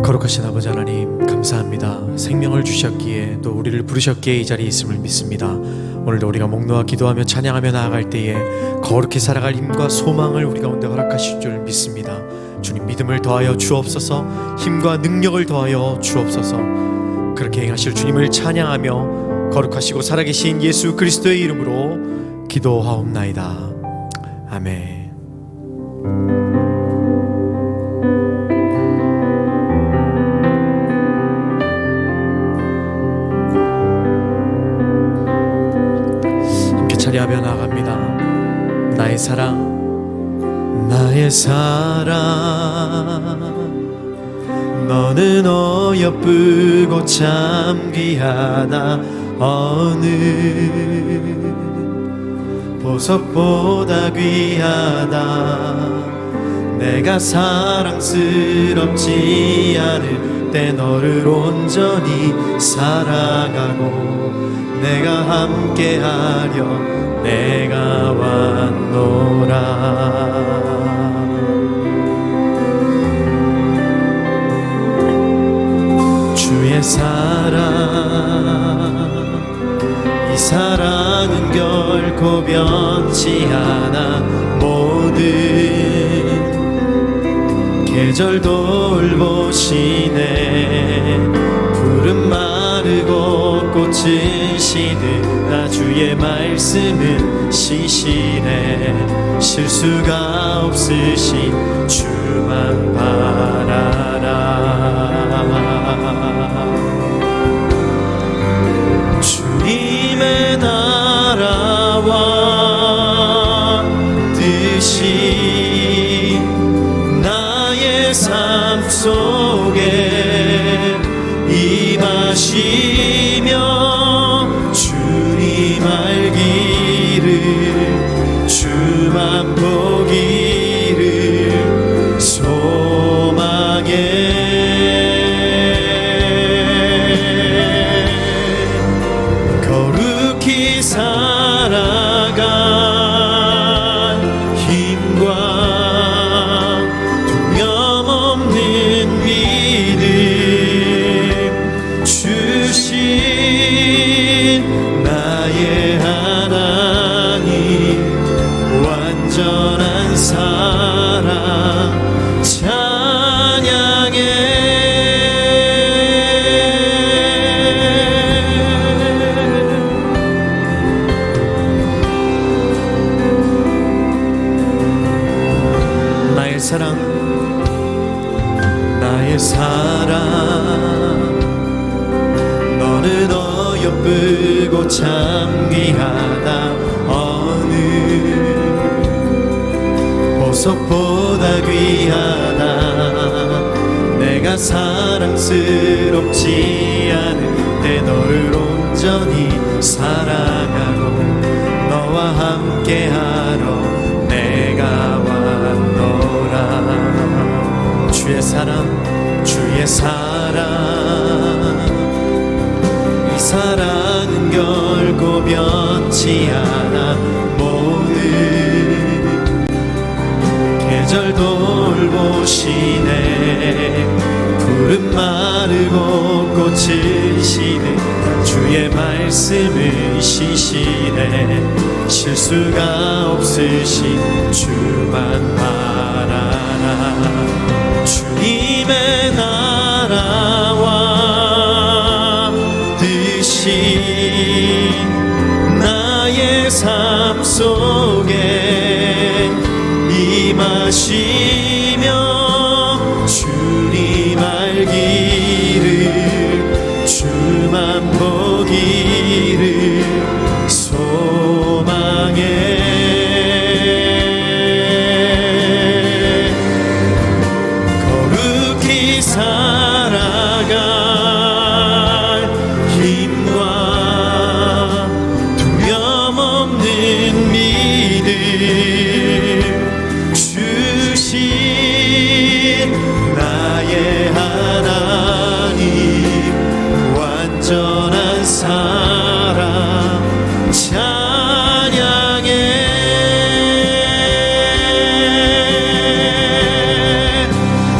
거룩하신 아버지 하나님, 감사합니다. 생명을 주셨기에 또 우리를 부르셨기에 이 자리에 있음을 믿습니다. 오늘도 우리가 목놓아 기도하며 찬양하며 나아갈 때에 거룩히 살아갈 힘과 소망을 우리 가운데 허락하실 줄 믿습니다. 주님, 믿음을 더하여 주옵소서. 힘과 능력을 더하여 주옵소서. 그렇게 행하실 주님을 찬양하며 거룩하시고 살아계신 예수 그리스도의 이름으로 기도하옵나이다. 아멘. 하며 나갑니다. 나의 사랑, 나의 사랑, 너는 어여쁘고 참 귀하다. 어느 보석보다 귀하다. 내가 사랑스럽지 않을 때 너를 온전히 사랑하고 내가 함께하려 내가 왔노라. 주의 사랑, 이 사랑은 결코 변치 않아. 모든 계절 돌보시네. 푸른 마르고 꽃은 시듯 나 주의 말씀은 시시네. 실수가 없으신 주만 바라라. 주님의 나라와 뜻이 나의 삶 속에 임하시며 주님 알기를 주만 보기를 소망해. 기쁘고 참 귀하다. 어느 보석보다 귀하다. 내가 사랑스럽지 않은데 너를 온전히 사랑하고 너와 함께하러 내가 왔노라. 주의 사랑, 주의 사랑, 이 사랑은 결코 변치 않아. 모든 계절 돌보시네. 푸른 마르고 꽃을 시네. 주의 말씀을 시시네. 실수가 없으신 주만 바라라. 주님의 나라와 뜻이 나의 삶 속에 임하시며 주님 알기를 주만 보기를 소망해. 거룩히 살아갈 힘과 두려움 없는 믿음 주신 나의 하나님. 완전한 사랑 찬양해.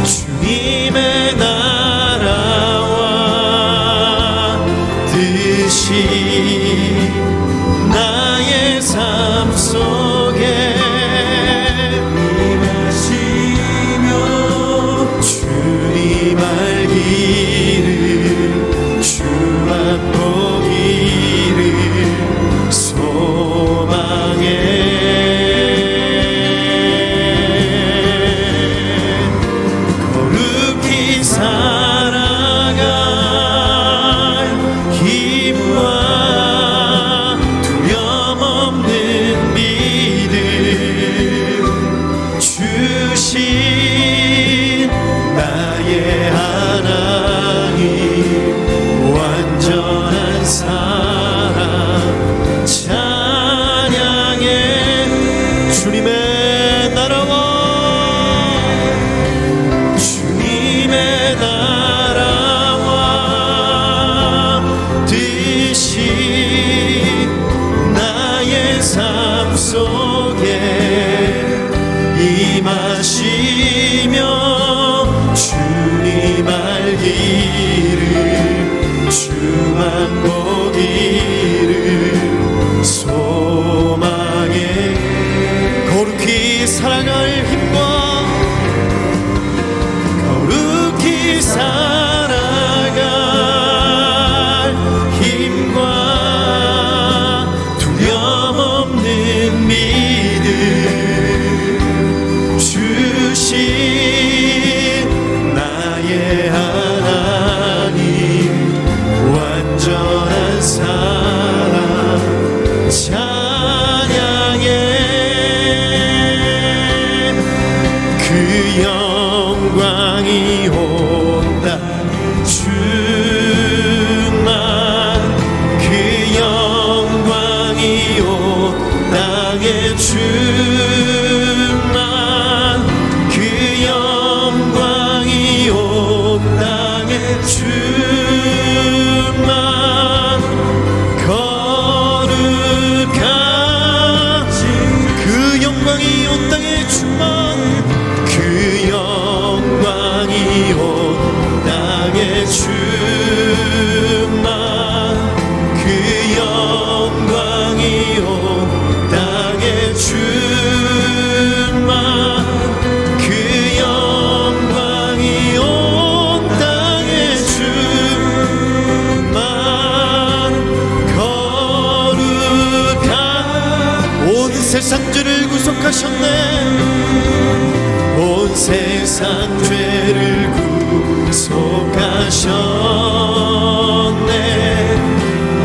주님의 나라와 뜻이 나의 삶 속에 임하시며 주님 알기를 주만 보기를 소망해. 거룩히 살아갈 힘과 두려움 없는 믿음 주신 나의 하나님. 완전한 사랑 찬양해. 주님의 나라와 주님의 나라와 뜻이 나의 삶 속에 임하시며 주님 알기를 주만 보기를 소망해. 거룩히 살아갈 힘과 거룩히 살아갈 힘과 두려움 없는 믿음 주신 나의 하나님. 완전한 사랑 찬양해. 그 영광이 온다 주만. 그 영광이 온 땅에 주만. 그 영광이 온 땅에 주만. 거룩하신 그 영광이 온 땅에 주만. 그 영광이 온 땅에 주만. 그 영광이 온 땅에 주만. 그 영광이 온 땅에 주만. 거룩한 온 세상 죄를 구속하셨네. 온 세상 죄를 구속하셨네.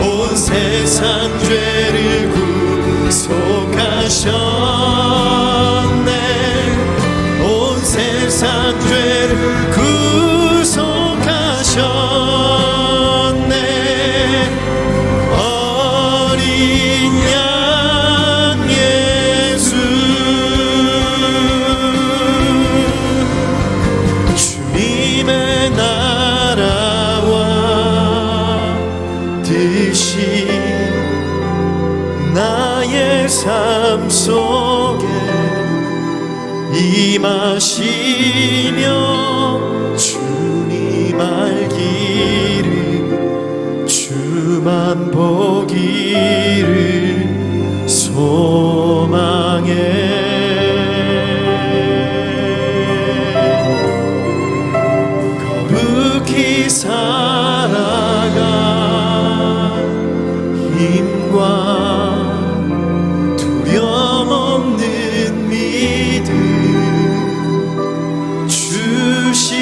온 삶 속에 임하시며 주님 알기를 주만 보기를 소망해 거룩히 살아가 힘과 두려움 없는 믿음 주신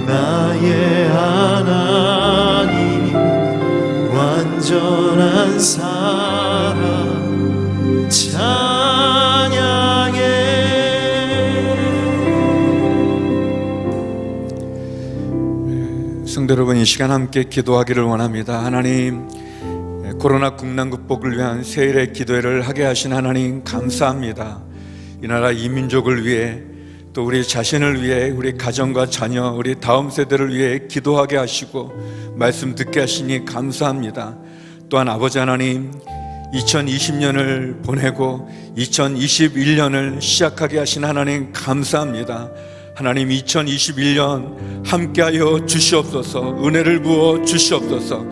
나의 하나님 완전한 사랑 찬양해. 성도 여러분, 이 시간 함께 기도하기를 원합니다. 하나님, 코로나 국난 극복을 위한 세일의 기도회를 하게 하신 하나님 감사합니다. 이 나라 이 민족을 위해 또 우리 자신을 위해 우리 가정과 자녀 우리 다음 세대를 위해 기도하게 하시고 말씀 듣게 하시니 감사합니다. 또한 아버지 하나님, 2020년을 보내고 2021년을 시작하게 하신 하나님 감사합니다. 하나님, 2021년 함께하여 주시옵소서. 은혜를 부어 주시옵소서.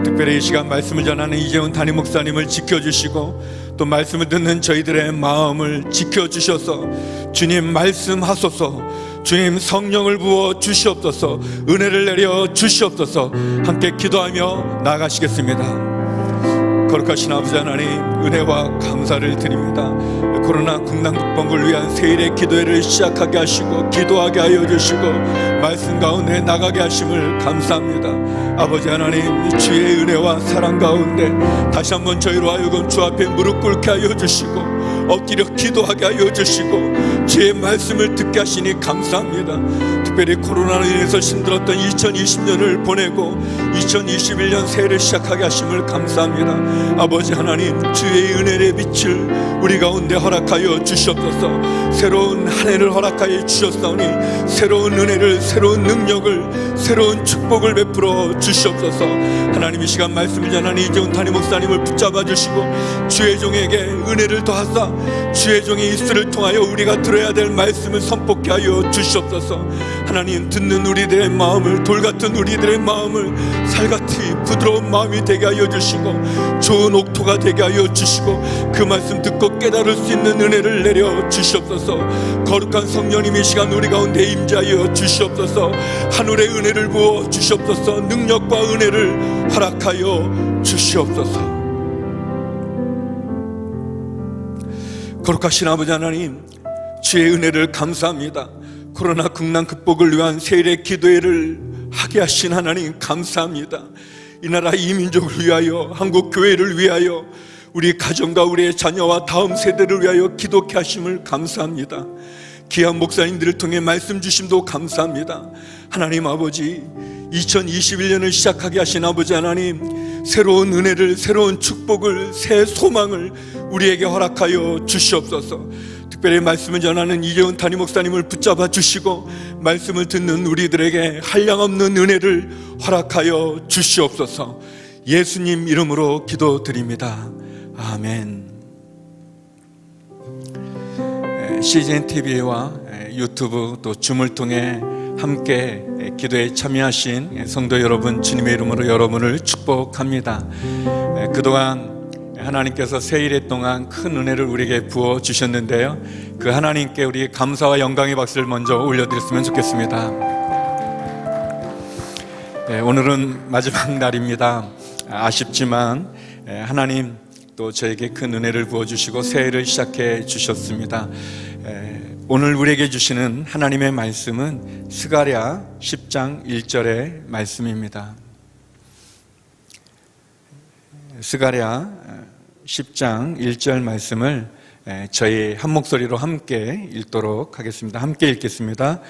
특별히 이 시간 말씀을 전하는 이재훈 담임 목사님을 지켜주시고 또 말씀을 듣는 저희들의 마음을 지켜주셔서 주님 말씀하소서. 주님 성령을 부어 주시옵소서. 은혜를 내려 주시옵소서. 함께 기도하며 나아가시겠습니다. 거룩하신 아버지 하나님, 은혜와 감사를 드립니다. 코로나 국난 극복을 위한 세일의 기도회를 시작하게 하시고 기도하게 하여 주시고 말씀 가운데 나가게 하심을 감사합니다. 아버지 하나님, 주의 은혜와 사랑 가운데 다시 한번 저희로 하여금 주 앞에 무릎 꿇게 하여 주시고 엎드려 기도하게 하여 주시고 주의 말씀을 듣게 하시니 감사합니다. 특별히 코로나로 인해서 힘들었던 2020년을 보내고 2021년 새해를 시작하게 하심을 감사합니다. 아버지 하나님, 주의 은혜의 빛을 우리 가운데 허락하여 주시옵소서. 새로운 한 해를 허락하여 주셨사오니 새로운 은혜를, 새로운 능력을, 새로운 축복을 베풀어 주시옵소서. 하나님, 이 시간 말씀을 전하는 이재훈 담임 목사님을 붙잡아 주시고 주의 종에게 은혜를 더하사 주의 종의 입술을 통하여 우리가 들어야 될 말씀을 선포케 하여 주시옵소서. 하나님, 듣는 우리들의 마음을, 돌같은 우리들의 마음을 살같이 부드러운 마음이 되게 하여 주시고 좋은 옥토가 되게 하여 주시고 그 말씀 듣고 깨달을 수 있는 은혜를 내려 주시옵소서. 거룩한 성령님, 이 시간 우리 가운데 임재하여 주시옵소서. 하늘의 은혜를 부어 주시옵소서. 능력과 은혜를 허락하여 주시옵소서. 거룩하신 아버지 하나님, 주의 은혜를 감사합니다. 코로나 국난 극복을 위한 세일의 기도회를 하게 하신 하나님 감사합니다. 이 나라 이 민족을 위하여, 한국 교회를 위하여, 우리 가정과 우리의 자녀와 다음 세대를 위하여 기도케 하심을 감사합니다. 귀한 목사님들을 통해 말씀 주심도 감사합니다. 하나님 아버지, 2021년을 시작하게 하신 아버지 하나님, 새로운 은혜를, 새로운 축복을, 새 소망을 우리에게 허락하여 주시옵소서. 특별히 말씀을 전하는 이재훈 담임 목사님을 붙잡아 주시고 말씀을 듣는 우리들에게 한량없는 은혜를 허락하여 주시옵소서. 예수님 이름으로 기도드립니다. 아멘. CGN TV와 유튜브 또 줌을 통해 함께 기도에 참여하신 성도 여러분, 주님의 이름으로 여러분을 축복합니다. 그동안 하나님께서 새일의 동안 큰 은혜를 우리에게 부어 주셨는데요, 그 하나님께 우리 감사와 영광의 박수를 먼저 올려드렸으면 좋겠습니다. 오늘은 마지막 날입니다. 아쉽지만 하나님 또 저에게 큰 은혜를 부어주시고 새해를 시작해 주셨습니다. 오늘 우리에게 주시는 하나님의 말씀은 스가랴 10장 1절의 말씀입니다. 스가랴 10장 1절 말씀을 저희 한 목소리로 함께 읽도록 하겠습니다. 함께 읽겠습니다.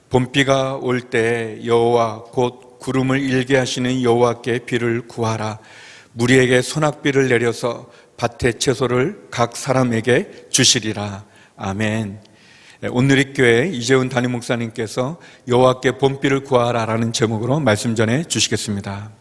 봄비가 올 때 여호와 곧 구름을 일게 하시는 여호와께 비를 구하라. 무리에게 소낙비를 내려서 밭의 채소를 각 사람에게 주시리라. 아멘. 온누리교회 이재훈 담임 목사님께서 여호와께 봄비를 구하라 라는 제목으로 말씀 전해 주시겠습니다.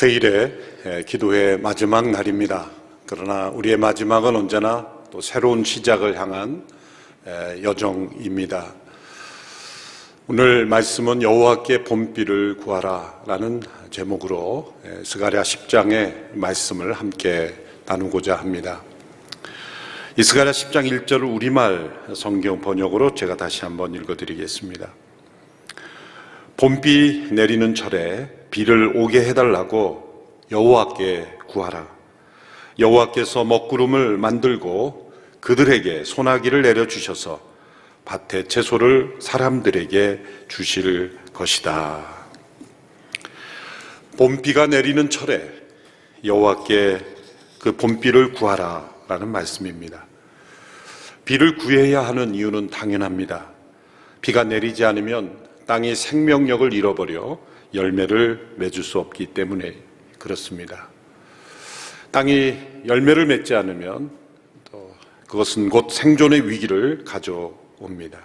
세일의 기도회 마지막 날입니다. 그러나 우리의 마지막은 언제나 또 새로운 시작을 향한 여정입니다. 오늘 말씀은 여호와께 봄비를 구하라 라는 제목으로 스가랴 10장의 말씀을 함께 나누고자 합니다. 이 스가랴 10장 1절을 우리말 성경 번역으로 제가 다시 한번 읽어드리겠습니다. 봄비 내리는 철에 비를 오게 해달라고 여호와께 구하라. 여호와께서 먹구름을 만들고 그들에게 소나기를 내려주셔서 밭의 채소를 사람들에게 주실 것이다. 봄비가 내리는 철에 여호와께 그 봄비를 구하라 라는 말씀입니다. 비를 구해야 하는 이유는 당연합니다. 비가 내리지 않으면 땅이 생명력을 잃어버려 열매를 맺을 수 없기 때문에 그렇습니다. 땅이 열매를 맺지 않으면 또 그것은 곧 생존의 위기를 가져옵니다.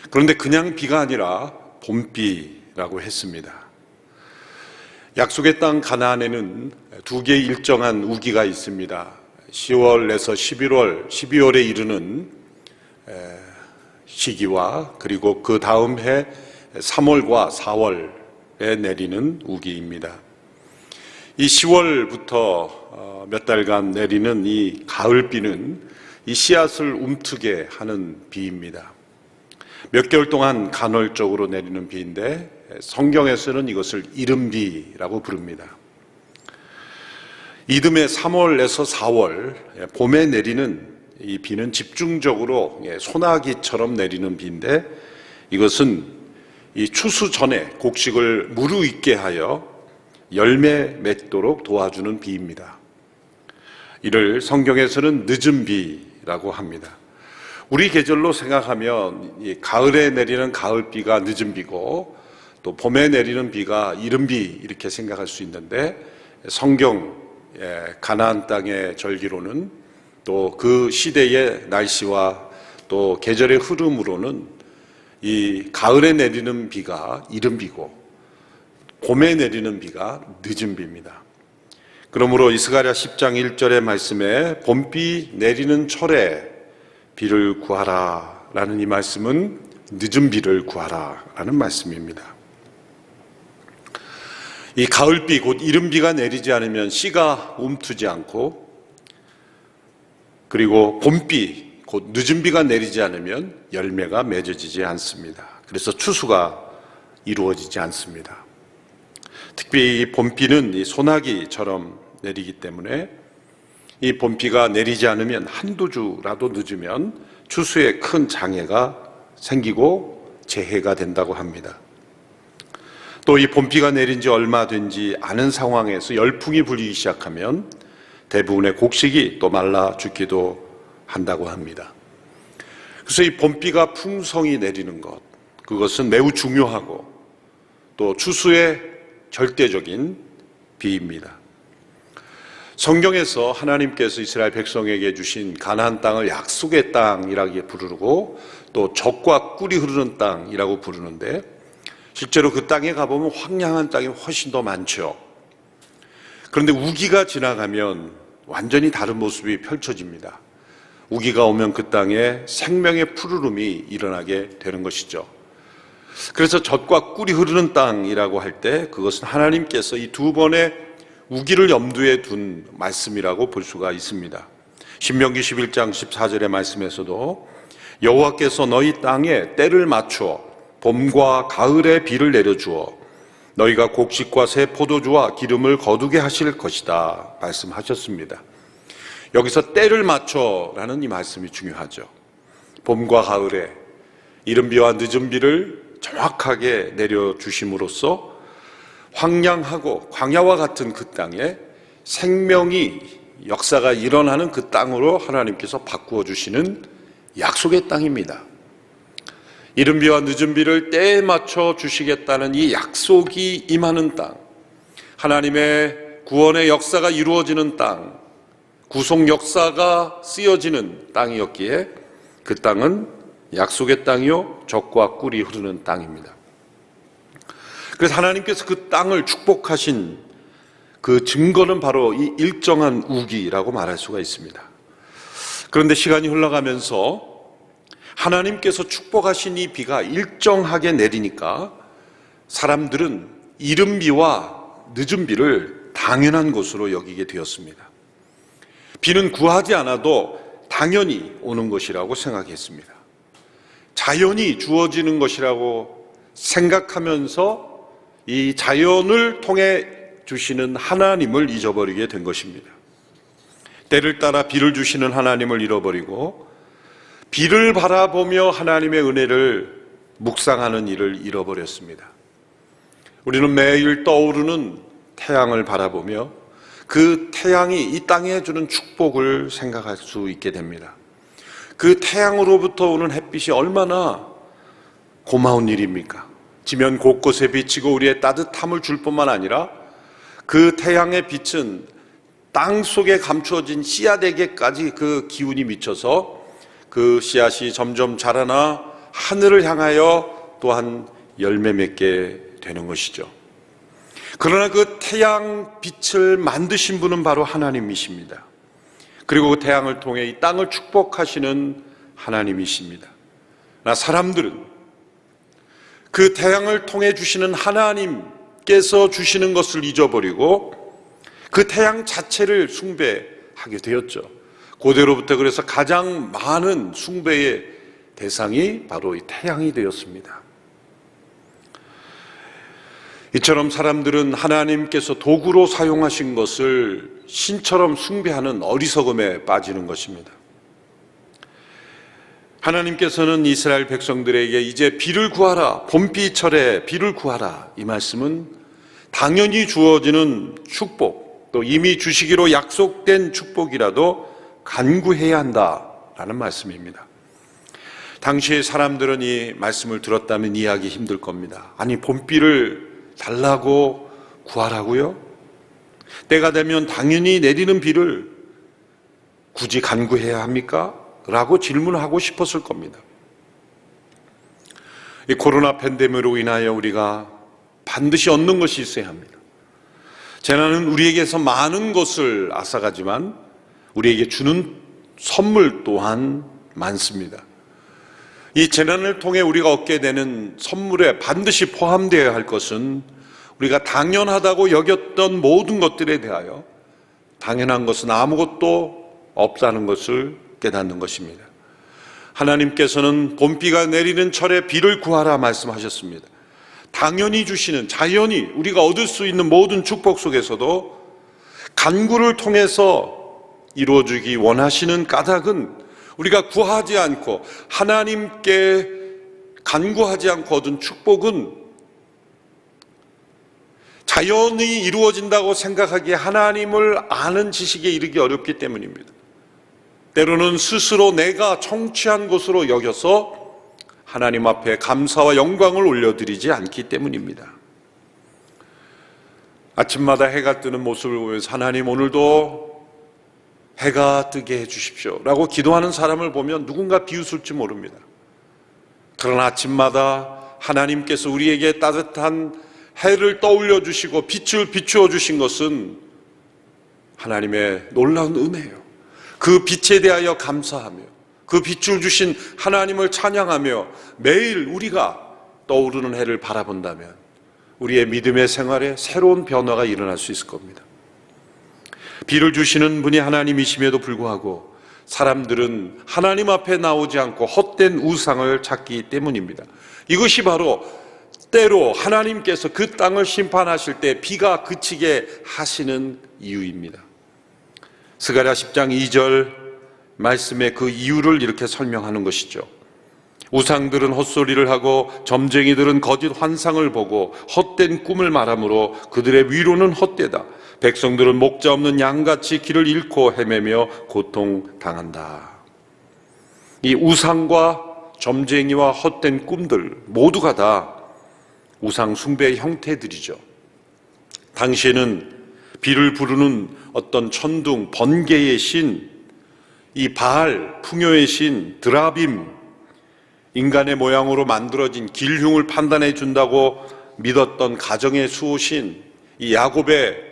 그런데 그냥 비가 아니라 봄비라고 했습니다. 약속의 땅 가나안에는 두 개의 일정한 우기가 있습니다. 10월에서 12월에 이르는 시기와 그리고 그 다음 해 3월과 4월에 내리는 우기입니다. 이 10월부터 몇 달간 내리는 이 가을비는 이 씨앗을 움트게 하는 비입니다. 몇 개월 동안 간헐적으로 내리는 비인데 성경에서는 이것을 이른비라고 부릅니다. 이듬해 3월에서 4월 봄에 내리는 이 비는 집중적으로 소나기처럼 내리는 비인데 이것은 이 추수 전에 곡식을 무르익게 하여 열매 맺도록 도와주는 비입니다. 이를 성경에서는 늦은 비라고 합니다. 우리 계절로 생각하면 이 가을에 내리는 가을비가 늦은 비고 또 봄에 내리는 비가 이른 비 이렇게 생각할 수 있는데 성경 가나안 땅의 절기로는 또 그 시대의 날씨와 또 계절의 흐름으로는 이 가을에 내리는 비가 이른 비고 봄에 내리는 비가 늦은 비입니다. 그러므로 스가랴 10장 1절의 말씀에 봄비 내리는 철에 비를 구하라 라는 이 말씀은 늦은 비를 구하라 라는 말씀입니다. 이 가을비 곧 이른 비가 내리지 않으면 씨가 움트지 않고 그리고 봄비 곧 늦은 비가 내리지 않으면 열매가 맺어지지 않습니다. 그래서 추수가 이루어지지 않습니다. 특히 이 봄비는 이 소나기처럼 내리기 때문에 이 봄비가 내리지 않으면 한두 주라도 늦으면 추수에 큰 장애가 생기고 재해가 된다고 합니다. 또 이 봄비가 내린 지 얼마 된지 않은 상황에서 열풍이 불기 시작하면 대부분의 곡식이 또 말라 죽기도 한다고 합니다. 그래서 이 봄비가 풍성히 내리는 것, 그것은 매우 중요하고 또 추수의 절대적인 비입니다. 성경에서 하나님께서 이스라엘 백성에게 주신 가나안 땅을 약속의 땅이라고 부르고 또 젖과 꿀이 흐르는 땅이라고 부르는데 실제로 그 땅에 가보면 황량한 땅이 훨씬 더 많죠. 그런데 우기가 지나가면 완전히 다른 모습이 펼쳐집니다. 우기가 오면 그 땅에 생명의 푸르름이 일어나게 되는 것이죠. 그래서 젖과 꿀이 흐르는 땅이라고 할 때 그것은 하나님께서 이 두 번의 우기를 염두에 둔 말씀이라고 볼 수가 있습니다. 신명기 11장 14절의 말씀에서도 여호와께서 너희 땅에 때를 맞추어 봄과 가을에 비를 내려주어 너희가 곡식과 새 포도주와 기름을 거두게 하실 것이다 말씀하셨습니다. 여기서 때를 맞춰라는 이 말씀이 중요하죠. 봄과 가을에 이른 비와 늦은 비를 정확하게 내려주심으로써 황량하고 광야와 같은 그 땅에 생명이 역사가 일어나는 그 땅으로 하나님께서 바꾸어 주시는 약속의 땅입니다. 이른 비와 늦은 비를 때에 맞춰 주시겠다는 이 약속이 임하는 땅, 하나님의 구원의 역사가 이루어지는 땅, 구속 역사가 쓰여지는 땅이었기에 그 땅은 약속의 땅이요 젖과 꿀이 흐르는 땅입니다. 그래서 하나님께서 그 땅을 축복하신 그 증거는 바로 이 일정한 우기라고 말할 수가 있습니다. 그런데 시간이 흘러가면서 하나님께서 축복하신 이 비가 일정하게 내리니까 사람들은 이른 비와 늦은 비를 당연한 것으로 여기게 되었습니다. 비는 구하지 않아도 당연히 오는 것이라고 생각했습니다. 자연이 주어지는 것이라고 생각하면서 이 자연을 통해 주시는 하나님을 잊어버리게 된 것입니다. 때를 따라 비를 주시는 하나님을 잃어버리고 비를 바라보며 하나님의 은혜를 묵상하는 일을 잃어버렸습니다. 우리는 매일 떠오르는 태양을 바라보며 그 태양이 이 땅에 주는 축복을 생각할 수 있게 됩니다. 그 태양으로부터 오는 햇빛이 얼마나 고마운 일입니까? 지면 곳곳에 비치고 우리의 따뜻함을 줄 뿐만 아니라 그 태양의 빛은 땅 속에 감추어진 씨앗에게까지 그 기운이 미쳐서 그 씨앗이 점점 자라나 하늘을 향하여 또한 열매 맺게 되는 것이죠. 그러나 그 태양 빛을 만드신 분은 바로 하나님이십니다. 그리고 그 태양을 통해 이 땅을 축복하시는 하나님이십니다. 그러나 사람들은 그 태양을 통해 주시는 하나님께서 주시는 것을 잊어버리고 그 태양 자체를 숭배하게 되었죠. 고대로부터 그래서 가장 많은 숭배의 대상이 바로 이 태양이 되었습니다. 이처럼 사람들은 하나님께서 도구로 사용하신 것을 신처럼 숭배하는 어리석음에 빠지는 것입니다. 하나님께서는 이스라엘 백성들에게 이제 비를 구하라, 봄비철에 비를 구하라, 이 말씀은 당연히 주어지는 축복, 또 이미 주시기로 약속된 축복이라도 간구해야 한다라는 말씀입니다. 당시의 사람들은 이 말씀을 들었다면 이해하기 힘들 겁니다. 아니, 봄비를 달라고 구하라고요? 때가 되면 당연히 내리는 비를 굳이 간구해야 합니까? 라고 질문하고 싶었을 겁니다. 이 코로나 팬데믹으로 인하여 우리가 반드시 얻는 것이 있어야 합니다. 재난은 우리에게서 많은 것을 앗아가지만 우리에게 주는 선물 또한 많습니다. 이 재난을 통해 우리가 얻게 되는 선물에 반드시 포함되어야 할 것은 우리가 당연하다고 여겼던 모든 것들에 대하여 당연한 것은 아무것도 없다는 것을 깨닫는 것입니다. 하나님께서는 봄비가 내리는 철에 비를 구하라 말씀하셨습니다. 당연히 주시는, 자연히 우리가 얻을 수 있는 모든 축복 속에서도 간구를 통해서 이루어지기 원하시는 까닭은 우리가 구하지 않고 하나님께 간구하지 않고 얻은 축복은 자연히 이루어진다고 생각하기에 하나님을 아는 지식에 이르기 어렵기 때문입니다. 때로는 스스로 내가 청취한 것으로 여겨서 하나님 앞에 감사와 영광을 올려드리지 않기 때문입니다. 아침마다 해가 뜨는 모습을 보면서 하나님 오늘도 해가 뜨게 해주십시오 라고 기도하는 사람을 보면 누군가 비웃을지 모릅니다. 그러나 아침마다 하나님께서 우리에게 따뜻한 해를 떠올려 주시고 빛을 비추어 주신 것은 하나님의 놀라운 은혜예요. 그 빛에 대하여 감사하며 그 빛을 주신 하나님을 찬양하며 매일 우리가 떠오르는 해를 바라본다면 우리의 믿음의 생활에 새로운 변화가 일어날 수 있을 겁니다. 비를 주시는 분이 하나님이심에도 불구하고 사람들은 하나님 앞에 나오지 않고 헛된 우상을 찾기 때문입니다. 이것이 바로 때로 하나님께서 그 땅을 심판하실 때 비가 그치게 하시는 이유입니다. 스가랴 10장 2절 말씀의 그 이유를 이렇게 설명하는 것이죠. 우상들은 헛소리를 하고 점쟁이들은 거짓 환상을 보고 헛된 꿈을 말하므로 그들의 위로는 헛되다. 백성들은 목자 없는 양같이 길을 잃고 헤매며 고통당한다. 이 우상과 점쟁이와 헛된 꿈들 모두가 다 우상 숭배의 형태들이죠. 당시에는 비를 부르는 어떤 천둥, 번개의 신, 이 바알, 풍요의 신, 드라빔, 인간의 모양으로 만들어진 길흉을 판단해 준다고 믿었던 가정의 수호신, 이 야곱의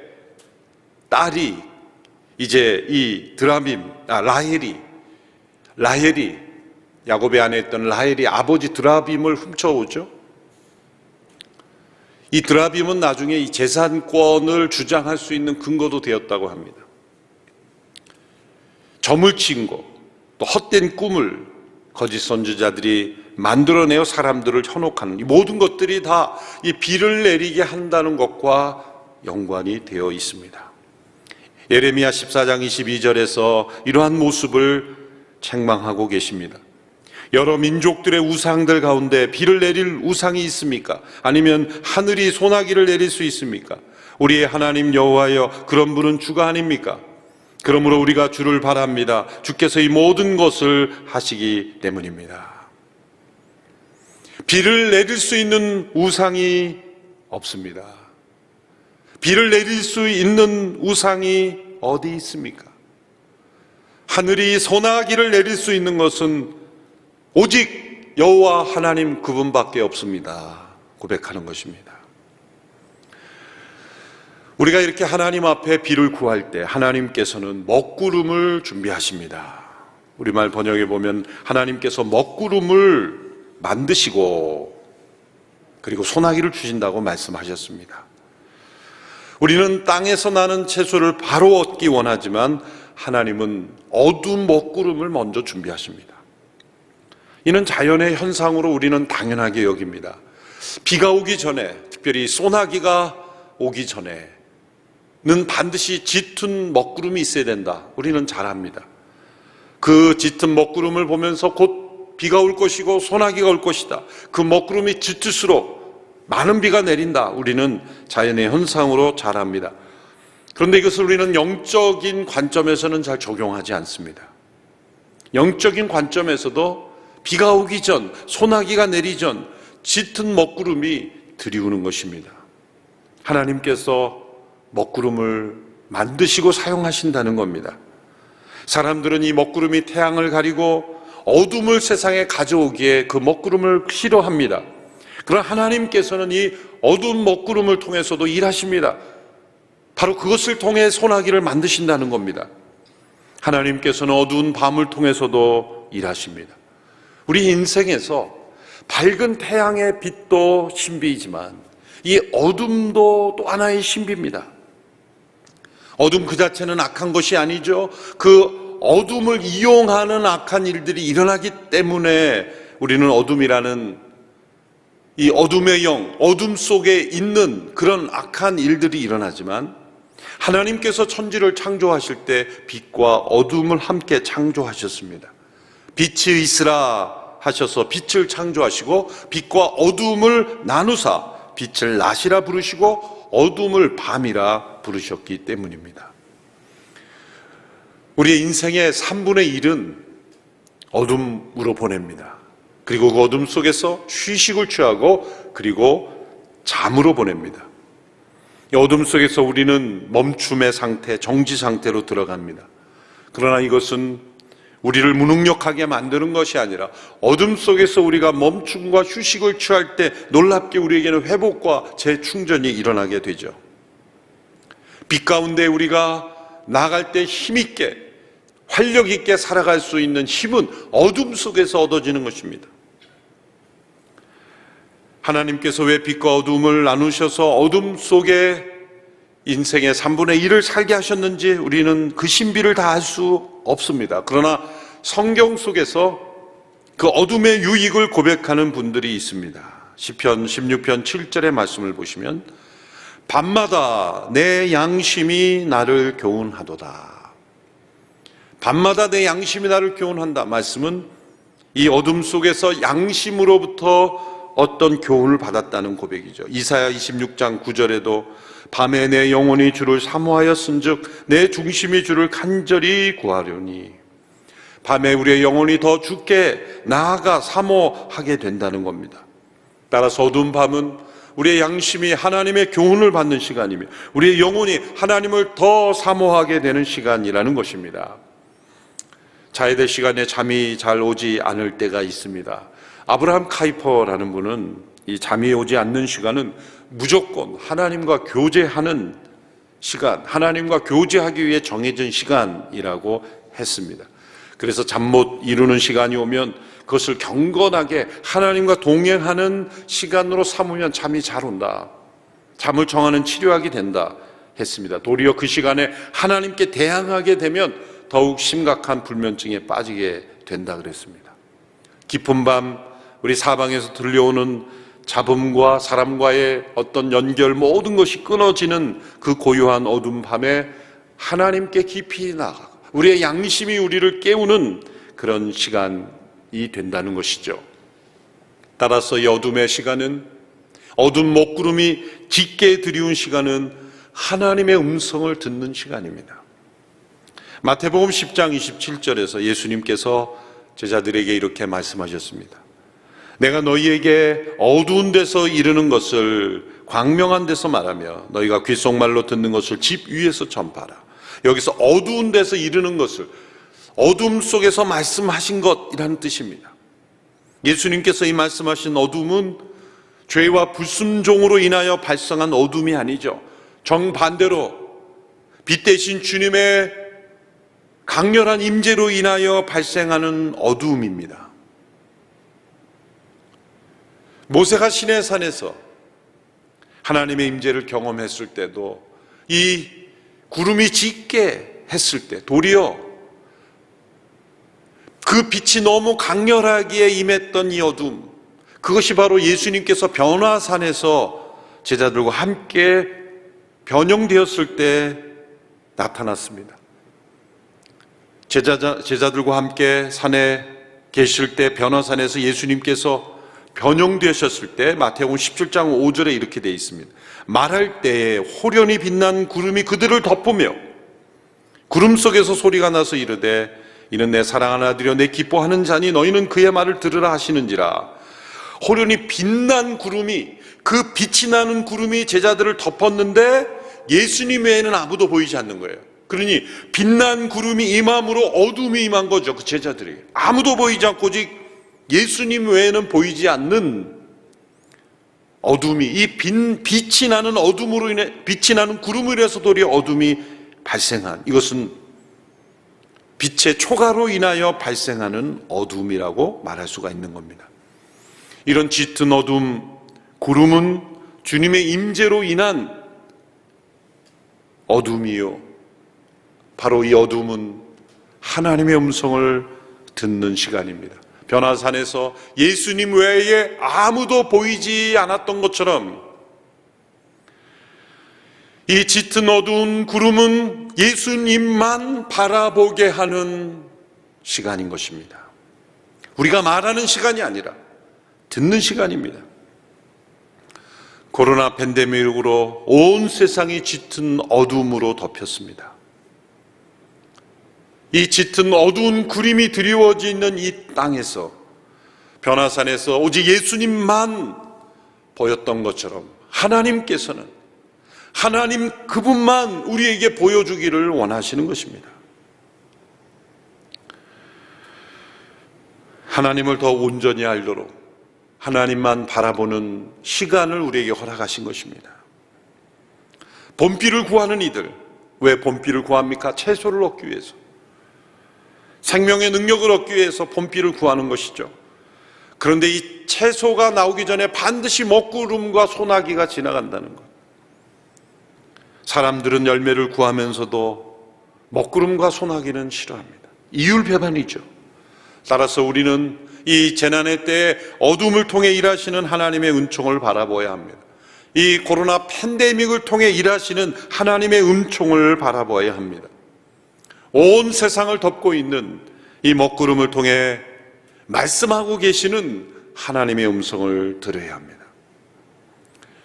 딸이 이제 이 라헬이 야곱의 아내 있던 라헬이 아버지 드라빔을 훔쳐오죠. 이 드라빔은 나중에 이 재산권을 주장할 수 있는 근거도 되었다고 합니다. 점을 친 것, 또 헛된 꿈을 거짓 선지자들이 만들어내어 사람들을 현혹하는 이 모든 것들이 다 이 비를 내리게 한다는 것과 연관이 되어 있습니다. 예레미야 14장 22절에서 이러한 모습을 책망하고 계십니다. 여러 민족들의 우상들 가운데 비를 내릴 우상이 있습니까? 아니면 하늘이 소나기를 내릴 수 있습니까? 우리의 하나님 여호와여, 그런 분은 주가 아닙니까? 그러므로 우리가 주를 바랍니다. 주께서 이 모든 것을 하시기 때문입니다. 비를 내릴 수 있는 우상이 없습니다. 비를 내릴 수 있는 우상이 어디 있습니까? 하늘이 소나기를 내릴 수 있는 것은 오직 여호와 하나님 그분밖에 없습니다. 고백하는 것입니다. 우리가 이렇게 하나님 앞에 비를 구할 때 하나님께서는 먹구름을 준비하십니다. 우리말 번역에 보면 하나님께서 먹구름을 만드시고 그리고 소나기를 주신다고 말씀하셨습니다. 우리는 땅에서 나는 채소를 바로 얻기 원하지만 하나님은 어두운 먹구름을 먼저 준비하십니다. 이는 자연의 현상으로 우리는 당연하게 여깁니다. 비가 오기 전에, 특별히 소나기가 오기 전에는 반드시 짙은 먹구름이 있어야 된다. 우리는 잘 압니다. 그 짙은 먹구름을 보면서 곧 비가 올 것이고 소나기가 올 것이다. 그 먹구름이 짙을수록 많은 비가 내린다. 우리는 자연의 현상으로 잘 압니다. 그런데 이것을 우리는 영적인 관점에서는 잘 적용하지 않습니다. 영적인 관점에서도 비가 오기 전, 소나기가 내리기 전 짙은 먹구름이 드리우는 것입니다. 하나님께서 먹구름을 만드시고 사용하신다는 겁니다. 사람들은 이 먹구름이 태양을 가리고 어둠을 세상에 가져오기에 그 먹구름을 싫어합니다. 그러나 하나님께서는 이 어두운 먹구름을 통해서도 일하십니다. 바로 그것을 통해 소나기를 만드신다는 겁니다. 하나님께서는 어두운 밤을 통해서도 일하십니다. 우리 인생에서 밝은 태양의 빛도 신비이지만 이 어둠도 또 하나의 신비입니다. 어둠 그 자체는 악한 것이 아니죠. 그 어둠을 이용하는 악한 일들이 일어나기 때문에 우리는 어둠이라는 이 어둠의 영, 어둠 속에 있는 그런 악한 일들이 일어나지만 하나님께서 천지를 창조하실 때 빛과 어둠을 함께 창조하셨습니다. 빛이 있으라 하셔서 빛을 창조하시고 빛과 어둠을 나누사 빛을 낮이라 부르시고 어둠을 밤이라 부르셨기 때문입니다. 우리의 인생의 3분의 1은 어둠으로 보냅니다. 그리고 그 어둠 속에서 휴식을 취하고 그리고 잠으로 보냅니다. 이 어둠 속에서 우리는 멈춤의 상태, 정지 상태로 들어갑니다. 그러나 이것은 우리를 무능력하게 만드는 것이 아니라 어둠 속에서 우리가 멈춤과 휴식을 취할 때 놀랍게 우리에게는 회복과 재충전이 일어나게 되죠. 빛 가운데 우리가 나아갈 때 힘있게 활력 있게 살아갈 수 있는 힘은 어둠 속에서 얻어지는 것입니다. 하나님께서 왜 빛과 어둠을 나누셔서 어둠 속에 인생의 3분의 1을 살게 하셨는지 우리는 그 신비를 다 알 수 없습니다. 그러나 성경 속에서 그 어둠의 유익을 고백하는 분들이 있습니다. 시편 16편 7절의 말씀을 보시면 밤마다 내 양심이 나를 교훈하도다. 밤마다 내 양심이 나를 교훈한다. 말씀은 이 어둠 속에서 양심으로부터 어떤 교훈을 받았다는 고백이죠. 이사야 26장 9절에도 밤에 내 영혼이 주를 사모하였은즉 내 중심이 주를 간절히 구하려니. 밤에 우리의 영혼이 더 주께 나아가 사모하게 된다는 겁니다. 따라서 어두운 밤은 우리의 양심이 하나님의 교훈을 받는 시간이며 우리의 영혼이 하나님을 더 사모하게 되는 시간이라는 것입니다. 자야될 시간에 잠이 잘 오지 않을 때가 있습니다. 아브라함 카이퍼라는 분은 이 잠이 오지 않는 시간은 무조건 하나님과 교제하는 시간, 하나님과 교제하기 위해 정해진 시간이라고 했습니다. 그래서 잠 못 이루는 시간이 오면 그것을 경건하게 하나님과 동행하는 시간으로 삼으면 잠이 잘 온다. 잠을 청하는 치료약이 된다 했습니다. 도리어 그 시간에 하나님께 대항하게 되면 더욱 심각한 불면증에 빠지게 된다 그랬습니다. 깊은 밤 우리 사방에서 들려오는 잡음과 사람과의 어떤 연결 모든 것이 끊어지는 그 고요한 어두운 밤에 하나님께 깊이 나아가고 우리의 양심이 우리를 깨우는 그런 시간이 된다는 것이죠. 따라서 이 어둠의 시간은, 어둠 먹구름이 짙게 드리운 시간은 하나님의 음성을 듣는 시간입니다. 마태복음 10장 27절에서 예수님께서 제자들에게 이렇게 말씀하셨습니다. 내가 너희에게 어두운 데서 이르는 것을 광명한 데서 말하며 너희가 귓속말로 듣는 것을 집 위에서 전파하라. 여기서 어두운 데서 이르는 것을, 어둠 속에서 말씀하신 것이라는 뜻입니다. 예수님께서 이 말씀하신 어둠은 죄와 불순종으로 인하여 발생한 어둠이 아니죠. 정반대로 빛 대신 주님의 강렬한 임재로 인하여 발생하는 어두움입니다. 모세가 시내산에서 하나님의 임재를 경험했을 때도 이 구름이 짙게 했을 때 도리어 그 빛이 너무 강렬하기에 임했던 이 어둠, 그것이 바로 예수님께서 변화산에서 제자들과 함께 변형되었을 때 나타났습니다. 제자들과 함께 산에 계실 때 변화산에서 예수님께서 변형되셨을 때 마태복음 17장 5절에 이렇게 되어 있습니다. 말할 때에 호련히 빛난 구름이 그들을 덮으며 구름 속에서 소리가 나서 이르되 이는 내 사랑하는 아들이여 내 기뻐하는 자니 너희는 그의 말을 들으라 하시는지라. 호련히 빛난 구름이, 그 빛이 나는 구름이 제자들을 덮었는데 예수님 외에는 아무도 보이지 않는 거예요. 그러니 빛난 구름이 임함으로 어둠이 임한 거죠. 그 제자들에게 아무도 보이지 않고 오직 예수님 외에는 보이지 않는 어둠이, 이 빛이 나는 어둠으로 인해, 빛이 나는 구름으로 인해서 도리어 어둠이 발생한, 이것은 빛의 초가로 인하여 발생하는 어둠이라고 말할 수가 있는 겁니다. 이런 짙은 어둠, 구름은 주님의 임재로 인한 어둠이요, 바로 이 어둠은 하나님의 음성을 듣는 시간입니다. 변화산에서 예수님 외에 아무도 보이지 않았던 것처럼 이 짙은 어두운 구름은 예수님만 바라보게 하는 시간인 것입니다. 우리가 말하는 시간이 아니라 듣는 시간입니다. 코로나 팬데믹으로 온 세상이 짙은 어둠으로 덮였습니다. 이 짙은 어두운 구름이 드리워져 있는 이 땅에서, 변화산에서 오직 예수님만 보였던 것처럼 하나님께서는 하나님 그분만 우리에게 보여주기를 원하시는 것입니다. 하나님을 더 온전히 알도록 하나님만 바라보는 시간을 우리에게 허락하신 것입니다. 본필을 구하는 이들, 왜 본필을 구합니까? 채소를 얻기 위해서, 생명의 능력을 얻기 위해서 본필을 구하는 것이죠. 그런데 이 채소가 나오기 전에 반드시 먹구름과 소나기가 지나간다는 것. 사람들은 열매를 구하면서도 먹구름과 소나기는 싫어합니다. 이율배반이죠. 따라서 우리는 이 재난의 때에 어둠을 통해 일하시는 하나님의 은총을 바라보아야 합니다. 이 코로나 팬데믹을 통해 일하시는 하나님의 은총을 바라보아야 합니다. 온 세상을 덮고 있는 이 먹구름을 통해 말씀하고 계시는 하나님의 음성을 들어야 합니다.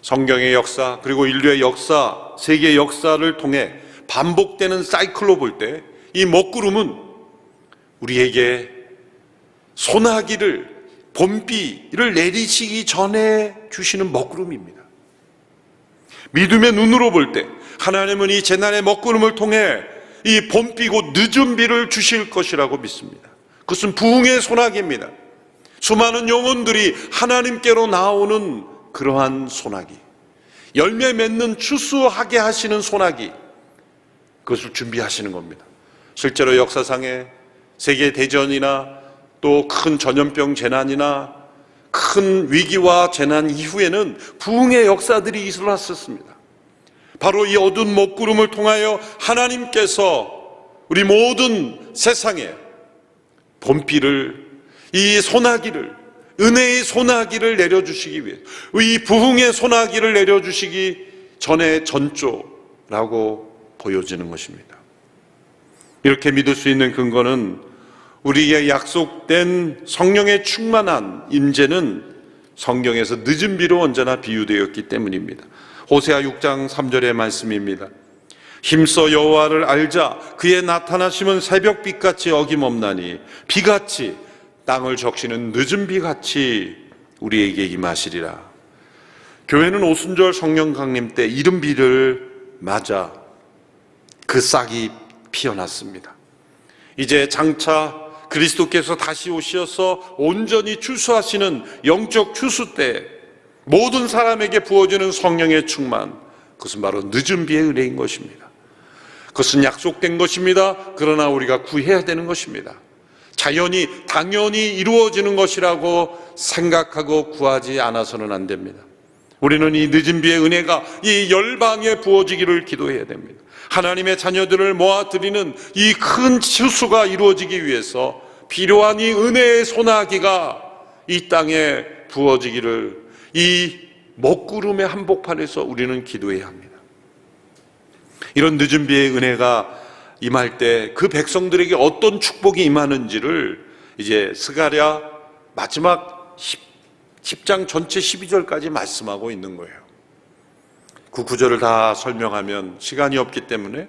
성경의 역사, 그리고 인류의 역사, 세계의 역사를 통해 반복되는 사이클로 볼 때 이 먹구름은 우리에게 소나기를, 봄비를 내리시기 전에 주시는 먹구름입니다. 믿음의 눈으로 볼 때 하나님은 이 재난의 먹구름을 통해 이 봄비 곧 늦은 비를 주실 것이라고 믿습니다. 그것은 부흥의 소나기입니다. 수많은 영혼들이 하나님께로 나오는 그러한 소나기, 열매 맺는 추수하게 하시는 소나기, 그것을 준비하시는 겁니다. 실제로 역사상에 세계 대전이나 또 큰 전염병 재난이나 큰 위기와 재난 이후에는 부흥의 역사들이 일어났었습니다. 바로 이 어두운 먹구름을 통하여 하나님께서 우리 모든 세상에 봄비를, 이 소나기를, 은혜의 소나기를 내려주시기 위해, 이 부흥의 소나기를 내려주시기 전에 전조라고 보여지는 것입니다. 이렇게 믿을 수 있는 근거는 우리에게 약속된 성령의 충만한 임재는 성경에서 늦은 비로 언제나 비유되었기 때문입니다. 호세아 6장 3절의 말씀입니다. 힘써 여호와를 알자. 그의 나타나심은 새벽빛같이 어김없나니 비같이 땅을 적시는 늦은 비같이 우리에게 임하시리라. 교회는 오순절 성령 강림 때 이른 비를 맞아 그 싹이 피어났습니다. 이제 장차 그리스도께서 다시 오셔서 온전히 추수하시는 영적 추수 때 모든 사람에게 부어지는 성령의 충만, 그것은 바로 늦은 비의 은혜인 것입니다. 그것은 약속된 것입니다. 그러나 우리가 구해야 되는 것입니다. 자연히 당연히 이루어지는 것이라고 생각하고 구하지 않아서는 안 됩니다. 우리는 이 늦은 비의 은혜가 이 열방에 부어지기를 기도해야 됩니다. 하나님의 자녀들을 모아드리는 이 큰 추수가 이루어지기 위해서 필요한 이 은혜의 소나기가 이 땅에 부어지기를, 이 먹구름의 한복판에서 우리는 기도해야 합니다. 이런 늦은 비의 은혜가 임할 때 그 백성들에게 어떤 축복이 임하는지를 이제 스가랴 마지막 10장 전체 12절까지 말씀하고 있는 거예요. 그 구절을 다 설명하면 시간이 없기 때문에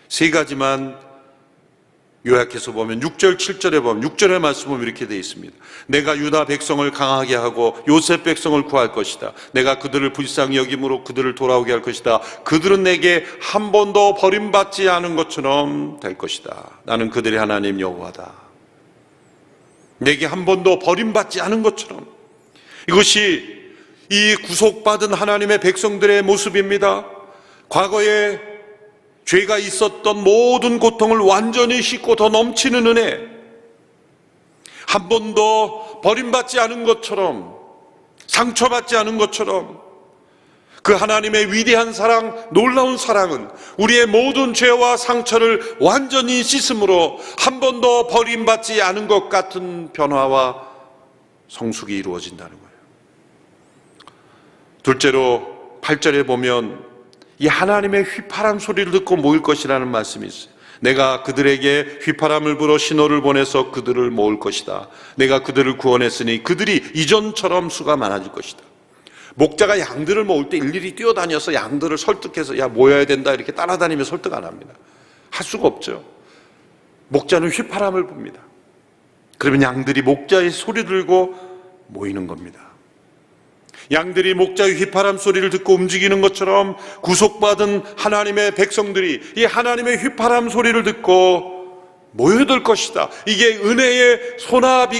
세 가지만 요약해서 보면 6절 7절에 보면 6절의 말씀은 이렇게 되어 있습니다. 내가 유다 백성을 강하게 하고 요셉 백성을 구할 것이다. 내가 그들을 불쌍히 여김으로 그들을 돌아오게 할 것이다. 그들은 내게 한 번도 버림받지 않은 것처럼 될 것이다. 나는 그들의 하나님 여호와다. 내게 한 번도 버림받지 않은 것처럼. 이것이 이 구속받은 하나님의 백성들의 모습입니다. 과거에 죄가 있었던 모든 고통을 완전히 씻고 더 넘치는 은혜, 한 번도 버림받지 않은 것처럼, 상처받지 않은 것처럼, 그 하나님의 위대한 사랑, 놀라운 사랑은 우리의 모든 죄와 상처를 완전히 씻음으로 한 번도 버림받지 않은 것 같은 변화와 성숙이 이루어진다는 거예요. 둘째로 8절에 보면 이 하나님의 휘파람 소리를 듣고 모일 것이라는 말씀이 있어요. 내가 그들에게 휘파람을 불어 신호를 보내서 그들을 모을 것이다. 내가 그들을 구원했으니 그들이 이전처럼 수가 많아질 것이다. 목자가 양들을 모을 때 일일이 뛰어다녀서 양들을 설득해서 야 모여야 된다 이렇게 따라다니며 설득 안 합니다. 할 수가 없죠. 목자는 휘파람을 붑니다. 그러면 양들이 목자의 소리 들고 모이는 겁니다. 양들이 목자의 휘파람 소리를 듣고 움직이는 것처럼 구속받은 하나님의 백성들이 이 하나님의 휘파람 소리를 듣고 모여들 것이다. 이게 은혜의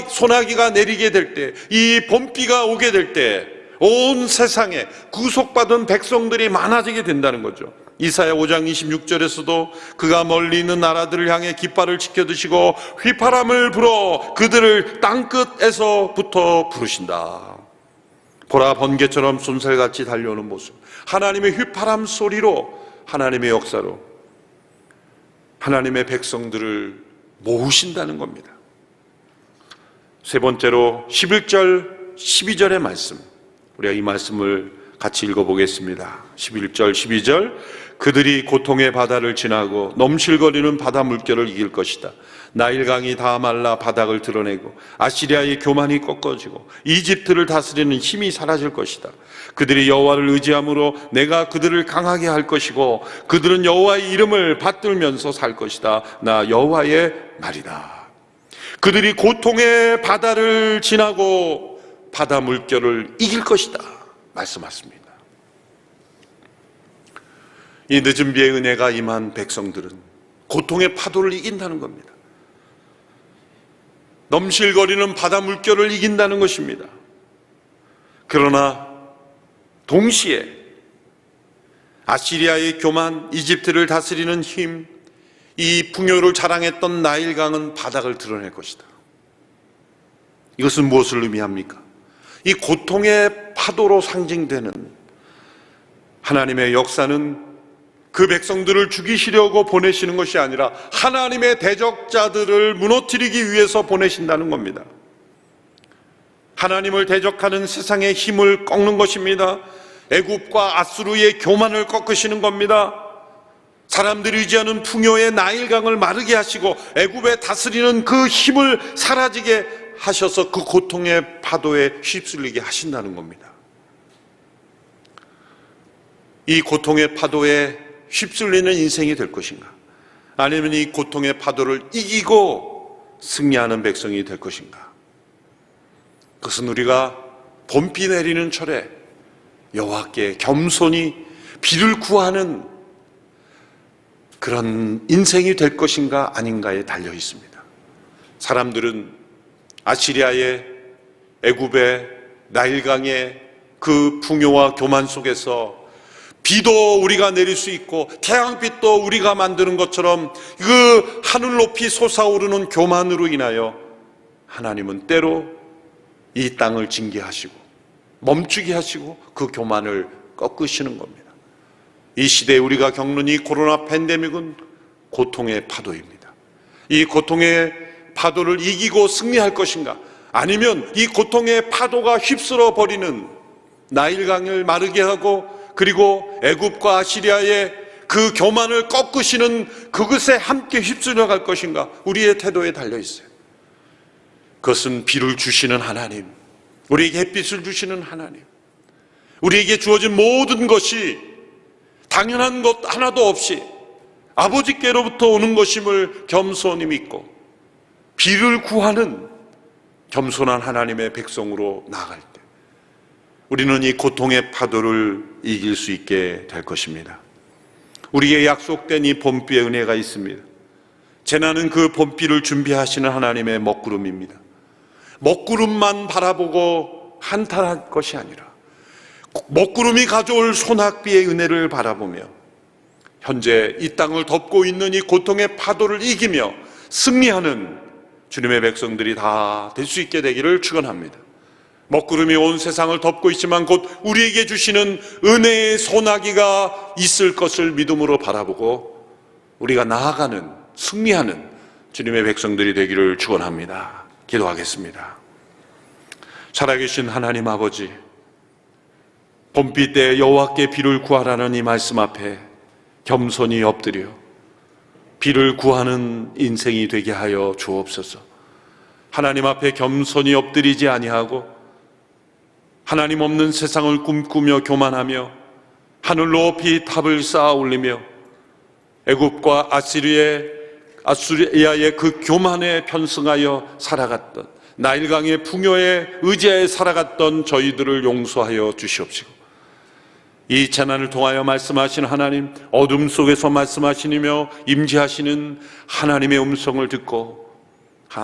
소나기가 내리게 될 때, 이 봄비가 오게 될 때 온 세상에 구속받은 백성들이 많아지게 된다는 거죠. 이사야 5장 26절에서도 그가 멀리 있는 나라들을 향해 깃발을 지켜드시고 휘파람을 불어 그들을 땅끝에서부터 부르신다. 보라, 번개처럼 쏜살같이 달려오는 모습, 하나님의 휘파람 소리로, 하나님의 역사로 하나님의 백성들을 모으신다는 겁니다. 세 번째로 11절 12절의 말씀, 우리가 이 말씀을 같이 읽어보겠습니다. 11절 12절 그들이 고통의 바다를 지나고 넘실거리는 바다 물결을 이길 것이다. 나일강이 다 말라 바닥을 드러내고 아시리아의 교만이 꺾어지고 이집트를 다스리는 힘이 사라질 것이다. 그들이 여호와를 의지함으로 내가 그들을 강하게 할 것이고 그들은 여호와의 이름을 받들면서 살 것이다. 나 여호와의 말이다. 그들이 고통의 바다를 지나고 바다 물결을 이길 것이다 말씀하십니다. 이 늦은 비의 은혜가 임한 백성들은 고통의 파도를 이긴다는 겁니다. 넘실거리는 바다 물결을 이긴다는 것입니다. 그러나 동시에 아시리아의 교만, 이집트를 다스리는 힘, 이 풍요를 자랑했던 나일강은 바닥을 드러낼 것이다. 이것은 무엇을 의미합니까? 이 고통의 파도로 상징되는 하나님의 역사는 그 백성들을 죽이시려고 보내시는 것이 아니라 하나님의 대적자들을 무너뜨리기 위해서 보내신다는 겁니다. 하나님을 대적하는 세상의 힘을 꺾는 것입니다. 애굽과 아수르의 교만을 꺾으시는 겁니다. 사람들이 의지하는 풍요의 나일강을 마르게 하시고 애굽에 다스리는 그 힘을 사라지게 하셔서 그 고통의 파도에 휩쓸리게 하신다는 겁니다. 이 고통의 파도에 휩쓸리는 인생이 될 것인가? 아니면 이 고통의 파도를 이기고 승리하는 백성이 될 것인가? 그것은 우리가 봄비 내리는 철에 여호와께 겸손히 비를 구하는 그런 인생이 될 것인가 아닌가에 달려 있습니다. 사람들은 아시리아의, 애굽의, 나일강의 그 풍요와 교만 속에서 비도 우리가 내릴 수 있고 태양빛도 우리가 만드는 것처럼 그 하늘 높이 솟아오르는 교만으로 인하여 하나님은 때로 이 땅을 징계하시고 멈추게 하시고 그 교만을 꺾으시는 겁니다. 이 시대에 우리가 겪는 이 코로나 팬데믹은 고통의 파도입니다. 이 고통의 파도를 이기고 승리할 것인가? 아니면 이 고통의 파도가 휩쓸어 버리는 나일강을 마르게 하고 그리고 애굽과 아시리아의 그 교만을 꺾으시는 그것에 함께 휩쓸려 갈 것인가? 우리의 태도에 달려 있어요. 그것은 비를 주시는 하나님, 우리에게 햇빛을 주시는 하나님, 우리에게 주어진 모든 것이 당연한 것 하나도 없이 아버지께로부터 오는 것임을 겸손히 믿고 비를 구하는 겸손한 하나님의 백성으로 나아갈 때 우리는 이 고통의 파도를 이길 수 있게 될 것입니다. 우리에게 약속된 이 봄비의 은혜가 있습니다. 재난은 그 봄비를 준비하시는 하나님의 먹구름입니다. 먹구름만 바라보고 한탄할 것이 아니라 먹구름이 가져올 소낙비의 은혜를 바라보며 현재 이 땅을 덮고 있는 이 고통의 파도를 이기며 승리하는 주님의 백성들이 다 될 수 있게 되기를 축원합니다. 먹구름이 온 세상을 덮고 있지만 곧 우리에게 주시는 은혜의 소나기가 있을 것을 믿음으로 바라보고 우리가 나아가는 승리하는 주님의 백성들이 되기를 축원합니다. 기도하겠습니다. 살아계신 하나님 아버지, 봄비 때 여호와께 비를 구하라는 이 말씀 앞에 겸손히 엎드려 비를 구하는 인생이 되게 하여 주옵소서. 하나님 앞에 겸손히 엎드리지 아니하고 하나님 없는 세상을 꿈꾸며 교만하며 하늘 높이 탑을 쌓아 올리며 애굽과 아수리아의 그 교만에 편승하여 살아갔던 나일강의 풍요에 의지하여 살아갔던 저희들을 용서하여 주시옵시고 이 재난을 통하여 말씀하신 하나님, 어둠 속에서 말씀하시며 임재하시는 하나님의 음성을 듣고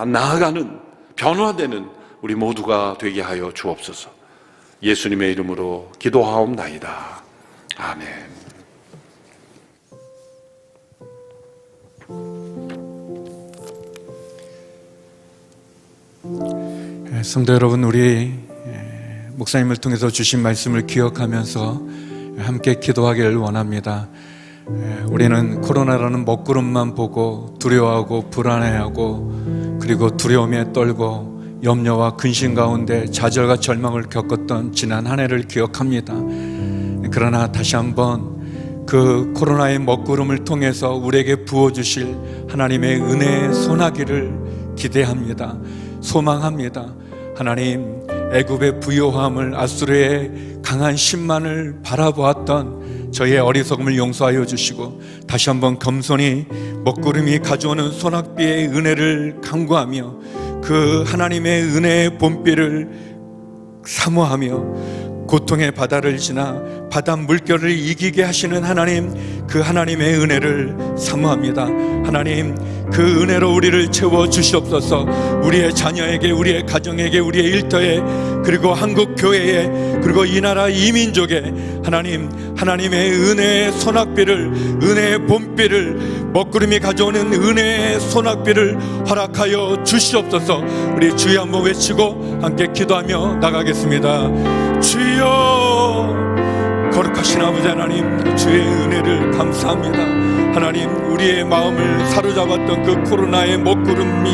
나아가는 변화되는 우리 모두가 되게 하여 주옵소서. 예수님의 이름으로 기도하옵나이다. 아멘. 성도 여러분, 우리 목사님을 통해서 주신 말씀을 기억하면서 함께 기도하기를 원합니다. 우리는 코로나라는 먹구름만 보고 두려워하고 불안해하고 그리고 두려움에 떨고 염려와 근심 가운데 좌절과 절망을 겪었던 지난 한 해를 기억합니다. 그러나 다시 한번 그 코로나의 먹구름을 통해서 우리에게 부어주실 하나님의 은혜의 소나기를 기대합니다. 소망합니다. 하나님, 애굽의 부요함을, 아수르의 강한 신만을 바라보았던 저희의 어리석음을 용서하여 주시고 다시 한번 겸손히 먹구름이 가져오는 소낙비의 은혜를 간구하며 그 하나님의 은혜의 봄비를 사모하며 고통의 바다를 지나 바다 물결을 이기게 하시는 하나님, 그 하나님의 은혜를 사모합니다. 하나님, 그 은혜로 우리를 채워 주시옵소서. 우리의 자녀에게, 우리의 가정에게, 우리의 일터에, 그리고 한국 교회에, 그리고 이 나라 이민족에 하나님, 하나님의 은혜의 소낙비를, 은혜의 봄비를, 먹구름이 가져오는 은혜의 소낙비를 허락하여 주시옵소서. 우리 주여 한번 외치고 함께 기도하며 나가겠습니다. 주여, 거룩하신 아버지 하나님, 주의 은혜를 감사합니다. 하나님, 우리의 마음을 사로잡았던 그 코로나의 먹구름이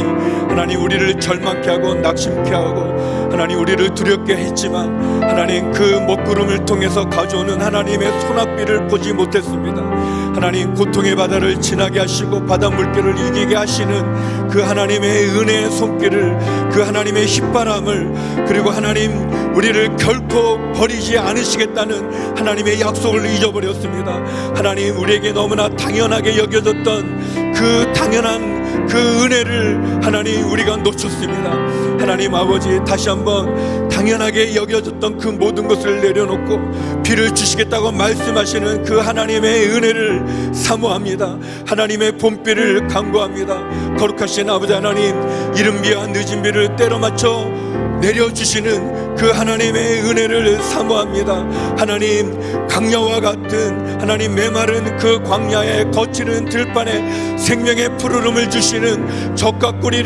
하나님 우리를 절망케 하고 낙심케 하고 하나님 우리를 두렵게 했지만 하나님, 그 먹구름을 통해서 가져오는 하나님의 소낙비를 보지 못했습니다. 하나님, 고통의 바다를 지나게 하시고 바다 물결을 이기게 하시는 그 하나님의 은혜의 손길을, 그 하나님의 휘바람을, 그리고 하나님 우리를 결코 버리지 않으시겠다는 하나님의 약속을 잊어버렸습니다. 하나님, 우리에게 너무나 당연하게 여겨졌던 그 당연한 그 은혜를 하나님 우리가 놓쳤습니다. 하나님 아버지, 다시 한번 당연하게 여겨졌던 그 모든 것을 내려놓고 비를 주시겠다고 말씀하시는 그 하나님의 은혜를 사모합니다. 하나님의 봄비를 간구합니다. 거룩하신 아버지 하나님, 이른 비와 늦은 비를 때려 맞춰 내려주시는 그 하나님의 은혜를 사모합니다. 하나님, 강야와 같은 하나님 메마른 그 광야에 거치는 들판에 생명의 푸르름을 주시는 적과 꿀이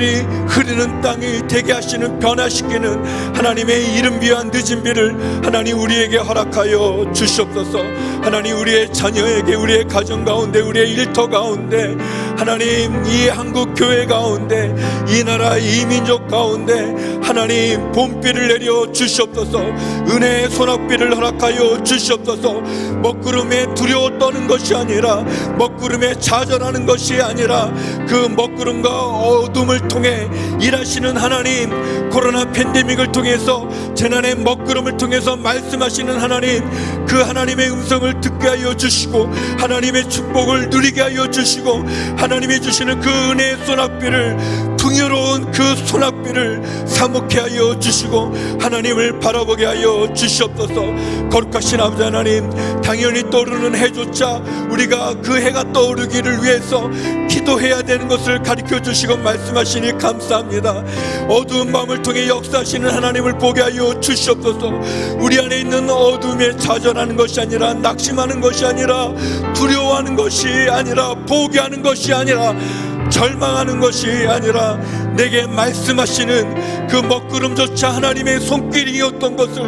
흐르는 땅이 되게 하시는, 변화시키는 하나님의 이른 비와 늦은 비를 하나님 우리에게 허락하여 주시옵소서. 하나님, 우리의 자녀에게, 우리의 가정 가운데, 우리의 일터 가운데, 하나님 이 한국 교회 가운데, 이 나라 이민족 가운데 하나님 봄비를 내려 주시옵소서. 은혜의 소낙비를 허락하여 주시옵소서. 먹구름에 두려워 떠는 것이 아니라, 먹구름에 좌절하는 것이 아니라, 그 먹구름과 어둠을 통해 일하시는 하나님, 코로나 팬데믹을 통해서, 재난의 먹구름을 통해서 말씀하시는 하나님, 그 하나님의 음성을 듣게 하여 주시고 하나님의 축복을 누리게 하여 주시고 하나님이 주시는 그 은혜의 소낙비를, 풍요로운 그 소낙비를 사모케 하여 주시고 하나님을 바라보게 하여 주시옵소서. 거룩하신 아버지 하나님, 당연히 떠오르는 해조차 우리가 그 해가 떠오르기를 위해서 기도해야 되는 것을 가르쳐 주시고 말씀하시니 감사합니다. 어두운 마음을 통해 역사하시는 하나님을 보게 하여 주시옵소서. 우리 안에 있는 어둠에 좌절하는 것이 아니라, 낙심하는 것이 아니라, 두려워하는 것이 아니라, 포기하는 것이 아니라, 절망하는 것이 아니라, 내게 말씀하시는 그 먹구름조차 하나님의 손길이었던 것을,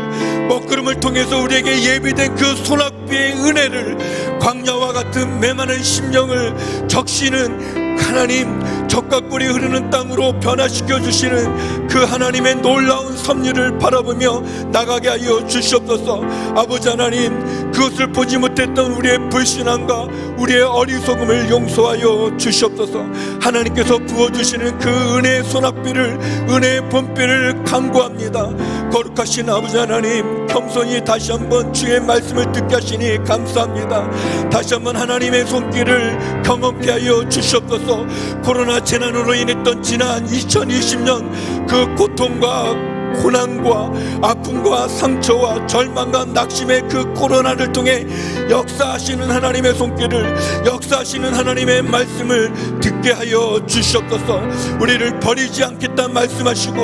먹구름을 통해서 우리에게 예비된 그 소낙비의 은혜를, 광야와 같은 메마른 심령을 적시는 하나님, 적과 꿀이 흐르는 땅으로 변화시켜 주시는 그 하나님의 놀라운 섭리를 바라보며 나가게 하여 주시옵소서. 아버지 하나님, 그것을 보지 못했던 우리의 불신앙과 우리의 어리석음을 용서하여 주시옵소서. 하나님께서 부어주시는 그 은혜의 소낙비를, 은혜의 봄비를 간구합니다. 거룩하신 아버지 하나님, 겸손히 다시 한번 주의 말씀을 듣게 하시니 감사합니다. 다시 한번 하나님의 손길을 경험케 하여 주시옵소서. 코로나 재난으로 인했던 지난 2020년 그 고통과 고난과 아픔과 상처와 절망과 낙심의 그 코로나를 통해 역사하시는 하나님의 손길을, 역사하시는 하나님의 말씀을 듣게 하여 주시옵소서. 우리를 버리지 않겠다 말씀하시고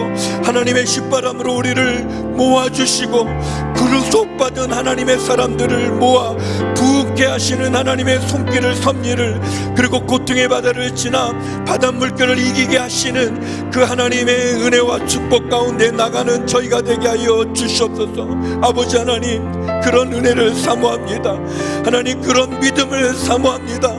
하나님의 휘바람으로 우리를 모아주시고 구속받은 하나님의 사람들을 모아 부흥케 하시는 하나님의 손길을, 섭리를, 그리고 고통의 바다를 지나 바닷물결을 이기게 하시는 그 하나님의 은혜와 축복 가운데 나가는 저희가 되게 하여 주시옵소서. 아버지 하나님, 그런 은혜를 사모합니다. 하나님, 그런 믿음을 사모합니다.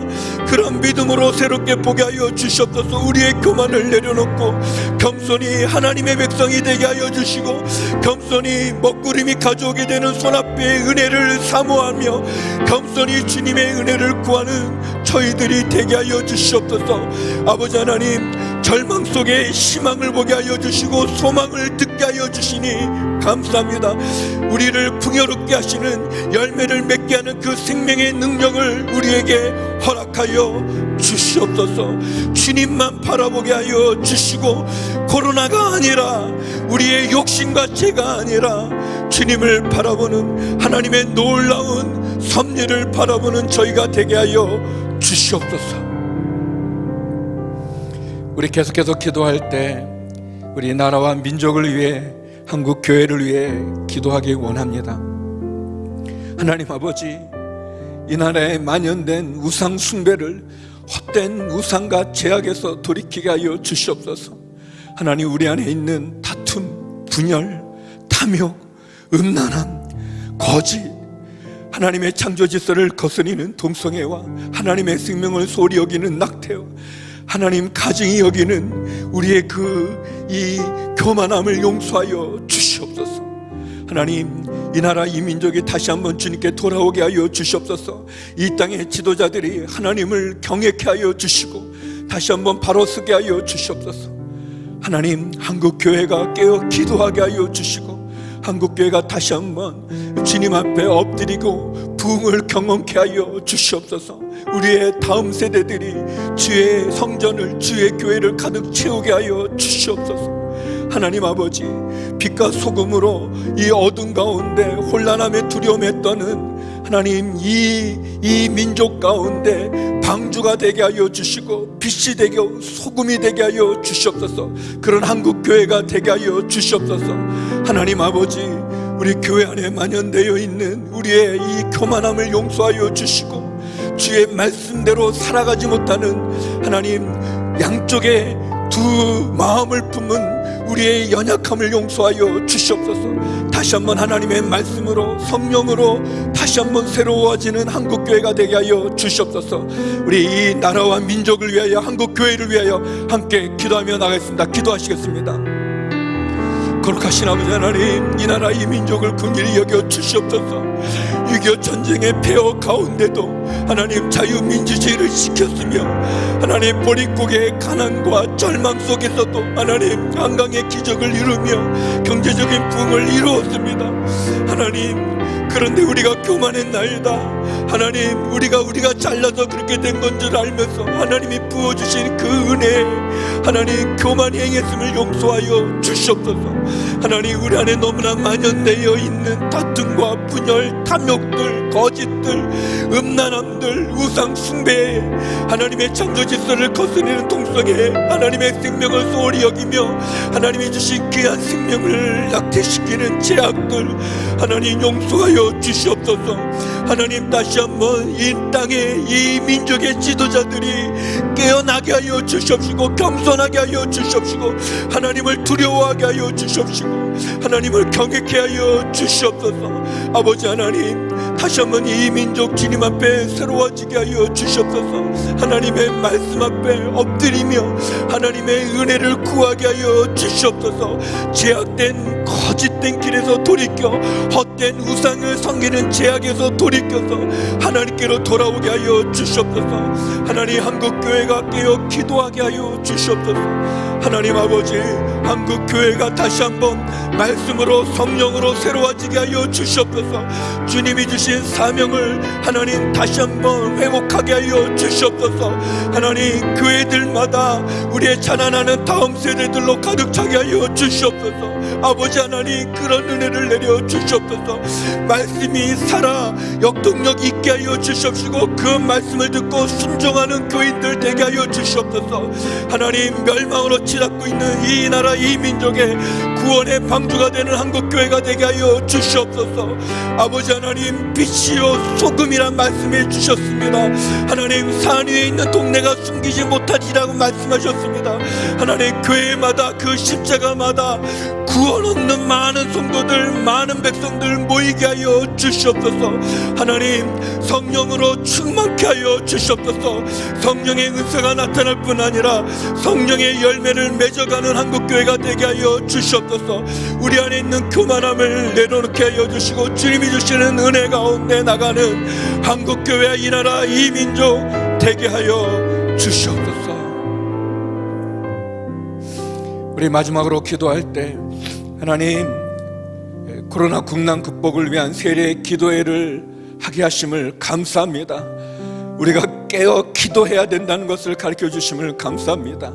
그런 믿음으로 새롭게 보게 하여 주시옵소서. 우리의 교만을 내려놓고 겸손히 하나님의 백성이 되게 하여 주시고, 겸손히 먹구름이 가져오게 되는 소낙비의 은혜를 사모하며 겸손히 주님의 은혜를 구하는 저희들이 되게 하여 주시옵소서. 아버지 하나님, 절망 속에 희망을 보게 하여 주시고 소망을 듣게 하여 주시니 감사합니다. 우리를 풍요롭게 하시는, 열매를 맺게 하는 그 생명의 능력을 우리에게 허락하여 주시옵소서. 주님만 바라보게 하여 주시고, 코로나가 아니라, 우리의 욕심과 죄가 아니라 주님을 바라보는 하나님의 놀라운 섭리를 바라보는 저희가 되게 하여 주시옵소서. 우리 계속해서 기도할 때 우리 나라와 민족을 위해, 한국 교회를 위해 기도하기 원합니다. 하나님 아버지, 이 나라에 만연된 우상 숭배를 헛된 우상과 제약에서 돌이키게 하여 주시옵소서. 하나님, 우리 안에 있는 다툼, 분열, 탐욕, 음란함, 거짓, 하나님의 창조 질서를 거스리는 동성애와 하나님의 생명을 소홀히 여기는 낙태와 하나님 가증히 여기는 우리의 이 교만함을 용서하여 주시옵소서. 하나님, 이 나라 이 민족이 다시 한번 주님께 돌아오게 하여 주시옵소서. 이 땅의 지도자들이 하나님을 경외케 하여 주시고 다시 한번 바로 서게 하여 주시옵소서. 하나님, 한국 교회가 깨어 기도하게 하여 주시고 한국 교회가 다시 한번 주님 앞에 엎드리고 부흥을 경험케 하여 주시옵소서. 우리의 다음 세대들이 주의 성전을, 주의 교회를 가득 채우게 하여 주시옵소서. 하나님 아버지, 빛과 소금으로 이 어둠 가운데 혼란함에 두려움에 떠는 하나님, 이 민족 가운데 방주가 되게 하여 주시고 빛이 되게, 소금이 되게 하여 주시옵소서. 그런 한국 교회가 되게 하여 주시옵소서. 하나님 아버지, 우리 교회 안에 만연되어 있는 우리의 이 교만함을 용서하여 주시고 주의 말씀대로 살아가지 못하는 하나님, 양쪽에 두 마음을 품은 우리의 연약함을 용서하여 주시옵소서. 다시 한번 하나님의 말씀으로, 성령으로 다시 한번 새로워지는 한국교회가 되게 하여 주시옵소서. 우리 이 나라와 민족을 위하여, 한국교회를 위하여 함께 기도하며 나가겠습니다. 기도하시겠습니다. 거룩하신 아버지 하나님, 이 나라 이 민족을 긍휼히 여겨 주시옵소서. 6.25 전쟁의 폐허 가운데도 하나님 자유민주주의를 지켰으며 하나님 보릿고개의 가난과 절망 속에서도 하나님 한강의 기적을 이루며 경제적인 부흥을 이루었습니다. 하나님, 그런데 우리가 교만했나이다. 하나님, 우리가 잘나서 그렇게 된 건 줄 알면서 하나님이 부어주신 그 은혜, 하나님 교만이 행했음을 용서하여 주시옵소서. 하나님, 우리 안에 너무나 만연되어 있는 다툼과 분열, 탐욕들, 거짓들, 음란함들, 우상 숭배, 하나님의 창조 질서를 거스리는 동성애, 하나님의 생명을 소홀히 여기며 하나님이 주신 귀한 생명을 낙태시키는 제약들, 하나님 용서하여 주시옵소서. 하나님, 다시 한번 이 땅의 이 민족의 지도자들이 깨어나게 하여 주시옵시고 겸손하게 하여 주시옵시고 하나님을 두려워하게 하여 주시옵시고 하나님을 경외케 하여 주시옵소서. 아버지 하나님, 다시 한번 이 민족 주님 앞에 새로워지게 하여 주시옵소서. 하나님의 말씀 앞에 엎드리며 하나님의 은혜를 구하게 하여 주시옵소서. 제약된 거짓된 길에서 돌이켜 헛된 우상을 섬기는 제약에서 돌이켜서 하나님께로 돌아오게 하여 주시옵소서. 하나님, 한국교회가 깨어 기도하게 하여 주시옵소서. 하나님 아버지, 한국교회가 다시 한번 말씀으로 성령으로 새로워지게 하여 주시옵소서. 주님이 주신 사명을 하나님 다시 한번 회복하게 하여 주시옵소서. 하나님, 교회들마다 우리의 자라나는 다음 세대들로 가득 차게 하여 주시옵소서. 아버지 하나님, 그런 은혜를 내려 주시옵소서. 말씀이 살아 역동력 있게 하여 주시옵시고 그 말씀을 듣고 순종하는 교인들 되게 하여 주시옵소서. 하나님, 멸망으로 치닫고 있는 이 나라 이 민족의 구원의 방주가 되는 한국교회가 되게 하여 주시옵소서. 아버지 하나님, 빛이요 소금이란 말씀해 주셨습니다. 하나님, 산 위에 있는 동네가 숨기지 못하지라고 말씀하셨습니다. 하나님, 교회마다 그 십자가마다 구원 얻는 많은 성도들, 많은 백성들 모이게 하여 주시옵소서. 하나님, 성령으로 충만케 하여 주시옵소서. 성령의 은사가 나타날 뿐 아니라 성령의 열매를 맺어가는 한국교회가 되게 하여 주시옵소서. 우리 안에 있는 교만함을 내려놓게 하여 주시고 주님이 주시는 은혜 가운데 나가는 한국교회와 이 나라 이 민족 되게 하여 주시옵소서. 우리 마지막으로 기도할 때 하나님, 코로나 국난 극복을 위한 세례 기도회를 하게 하심을 감사합니다. 우리가 깨어 기도해야 된다는 것을 가르쳐 주심을 감사합니다.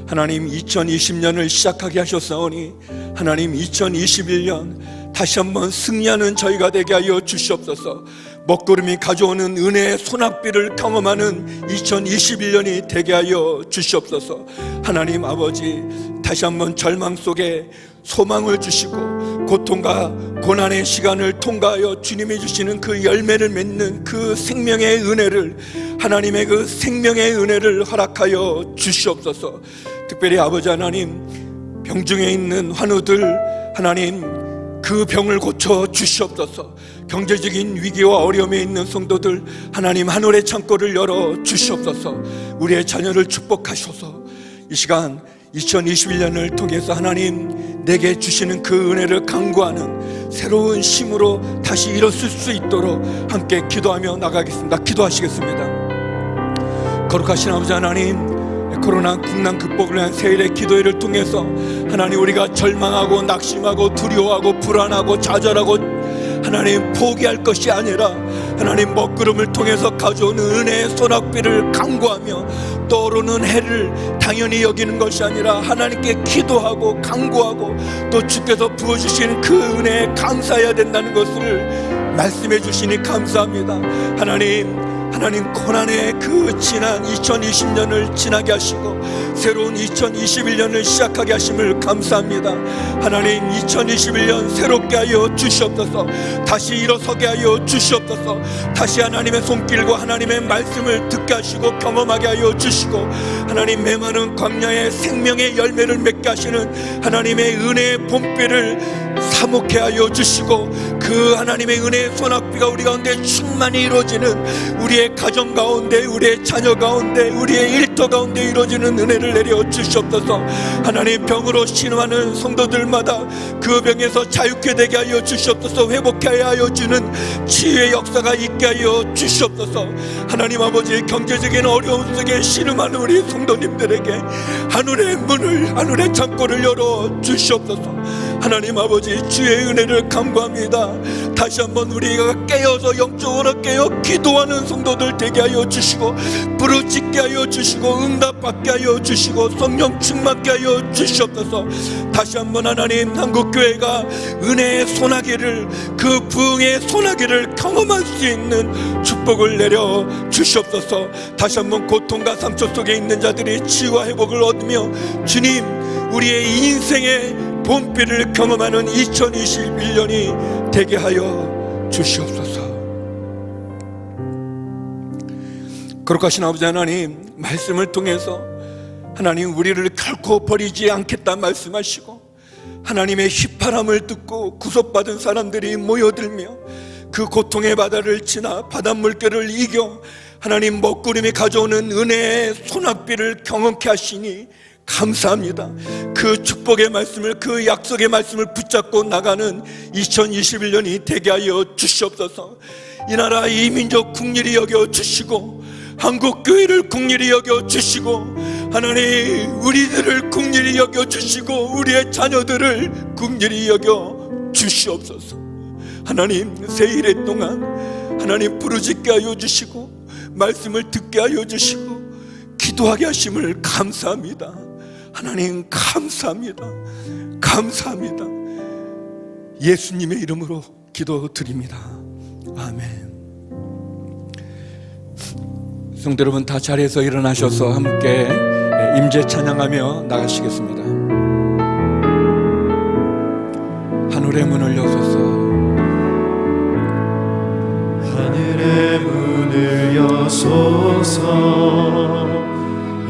하나님, 2020년을 시작하게 하셨사오니 하나님, 2021년 다시 한번 승리하는 저희가 되게 하여 주시옵소서. 먹구름이 가져오는 은혜의 소낙비를 경험하는 2021년이 되게 하여 주시옵소서. 하나님 아버지, 다시 한번 절망 속에 소망을 주시고 고통과 고난의 시간을 통과하여 주님이 주시는 그 열매를 맺는 그 생명의 은혜를, 하나님의 그 생명의 은혜를 허락하여 주시옵소서. 특별히 아버지 하나님, 병중에 있는 환우들 하나님 그 병을 고쳐 주시옵소서. 경제적인 위기와 어려움에 있는 성도들 하나님 하늘의 창고를 열어 주시옵소서. 우리의 자녀를 축복하셔서 이 시간 2021년을 통해서 하나님 내게 주시는 그 은혜를 간구하는 새로운 힘으로 다시 일어설 수 있도록 함께 기도하며 나가겠습니다. 기도하시겠습니다. 거룩하신 아버지 하나님, 코로나 국난 극복을 위한 세일의 기도회를 통해서 하나님 우리가 절망하고 낙심하고 두려워하고 불안하고 좌절하고 하나님 포기할 것이 아니라 하나님 먹구름을 통해서 가져오는 은혜의 소낙비를 간구하며 떠오르는 해를 당연히 여기는 것이 아니라 하나님께 기도하고 간구하고 또 주께서 부어주신 그 은혜에 감사해야 된다는 것을 말씀해 주시니 감사합니다. 하나님 고난의 그 지난 2020년을 지나게 하시고 새로운 2021년을 시작하게 하심을 감사합니다. 하나님 2021년 새롭게 하여 주시옵소서. 다시 일어서게 하여 주시옵소서. 다시 하나님의 손길과 하나님의 말씀을 듣게 하시고 경험하게 하여 주시고 하나님 메마른 광야의 생명의 열매를 맺게 하시는 하나님의 은혜의 봄비를 사목해 하여 주시고 그 하나님의 은혜의 소낙비가 우리 가운데 충만히 이루어지는 우리의 가정 가운데, 우리의 자녀 가운데, 우리의 일터 가운데 이루어지는 은혜를 내려 주시옵소서. 하나님 병으로 신음하는 성도들마다 그 병에서 자유케 되게 하여 주시옵소서. 회복하게 하여 주는 치유의 역사가 있게 하여 주시옵소서. 하나님 아버지, 경제적인 어려움 속에 신음하는 우리 성도님들에게 하늘의 문을, 하늘의 창고를 열어 주시옵소서. 하나님 아버지, 주의 은혜를 간구합니다. 다시 한번 우리가 깨어서 영적으로 깨어 기도하는 성도들 되게 하여 주시고 부르짖게 하여 주시고 응답받게 하여 주시고 성령 충만케 하여 주시옵소서. 다시 한번 하나님 한국교회가 은혜의 소나기를, 그 부흥의 소나기를 경험할 수 있는 축복을 내려 주시옵소서. 다시 한번 고통과 상처 속에 있는 자들이 치유와 회복을 얻으며 주님 우리의 인생의 봄비를 경험하는 2021년이 되게 하여 주시옵소서. 거룩하신 아버지 하나님, 말씀을 통해서 하나님 우리를 결코 버리지 않겠다 말씀하시고 하나님의 휘파람을 듣고 구속받은 사람들이 모여들며 그 고통의 바다를 지나 바닷물결을 이겨 하나님 먹구름이 가져오는 은혜의 소낙비를 경험케 하시니 감사합니다. 그 축복의 말씀을, 그 약속의 말씀을 붙잡고 나가는 2021년이 되게 하여 주시옵소서. 이 나라 이 민족 국리를 여겨 주시고 한국교회를 국리를 여겨 주시고 하나님 우리들을 국리를 여겨 주시고 우리의 자녀들을 국리를 여겨 주시옵소서. 하나님 새일의 동안 하나님 부르짖게 하여 주시고 말씀을 듣게 하여 주시고 기도하게 하심을 감사합니다. 하나님 감사합니다. 감사합니다. 예수님의 이름으로 기도드립니다. 아멘. 성도 여러분 다 자리에서 일어나셔서 함께 임재 찬양하며 나가시겠습니다. 하늘의 문을 여소서. 하늘의 문을 여소서.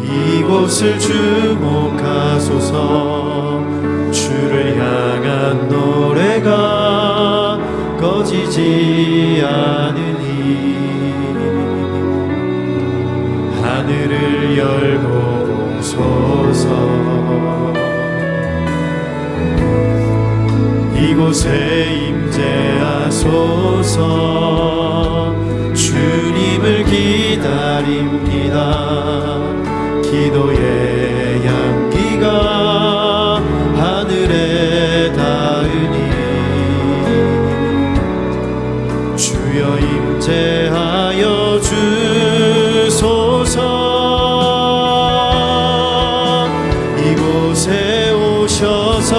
이곳을 주목하소서. 주를 향한 노래가 꺼지지 않으니 하늘을 열고 보소서. 이곳에 임재하소서. 주님을 기다립니다. 기도의 향기가 하늘에 닿으니 주여 임재하여 주소서. 이곳에 오셔서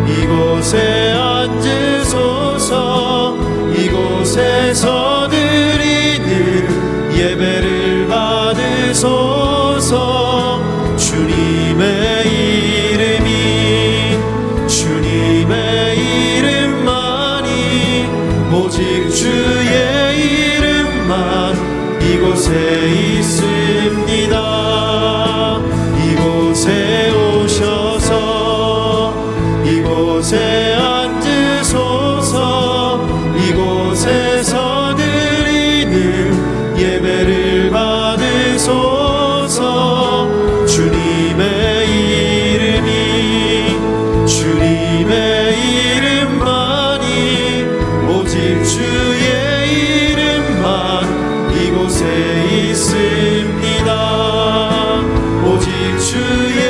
이곳에 앉으소서. 이곳에 이곳에 있습니다. 이곳에 오셔서 이곳에 앉으소서. 이곳에서 드리는 예배를 받으소서. 주님의 이름만이 오직 주의 이름만 이곳에 있습니다. 오직 주의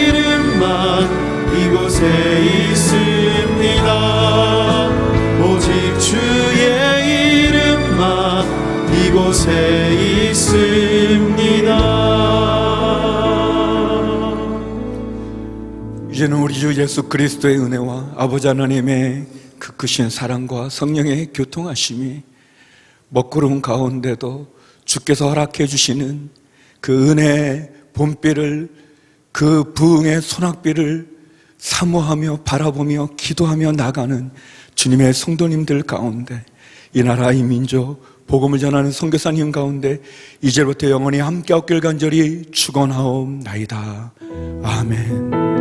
이름만 이곳에 있습니다. 오직 주의 이름만 이곳에 있습니다. 이제는 우리 주 예수 그리스도의 은혜와 아버지 하나님의 그 크신 사랑과 성령의 교통하심이 먹구름 가운데도 주께서 허락해 주시는 그 은혜의 봄비를, 그 부흥의 소낙비를 사모하며 바라보며 기도하며 나가는 주님의 성도님들 가운데, 이 나라 이 민족 복음을 전하는 선교사님 가운데 이제부터 영원히 함께 없길 간절히 축원하옵나이다. 아멘.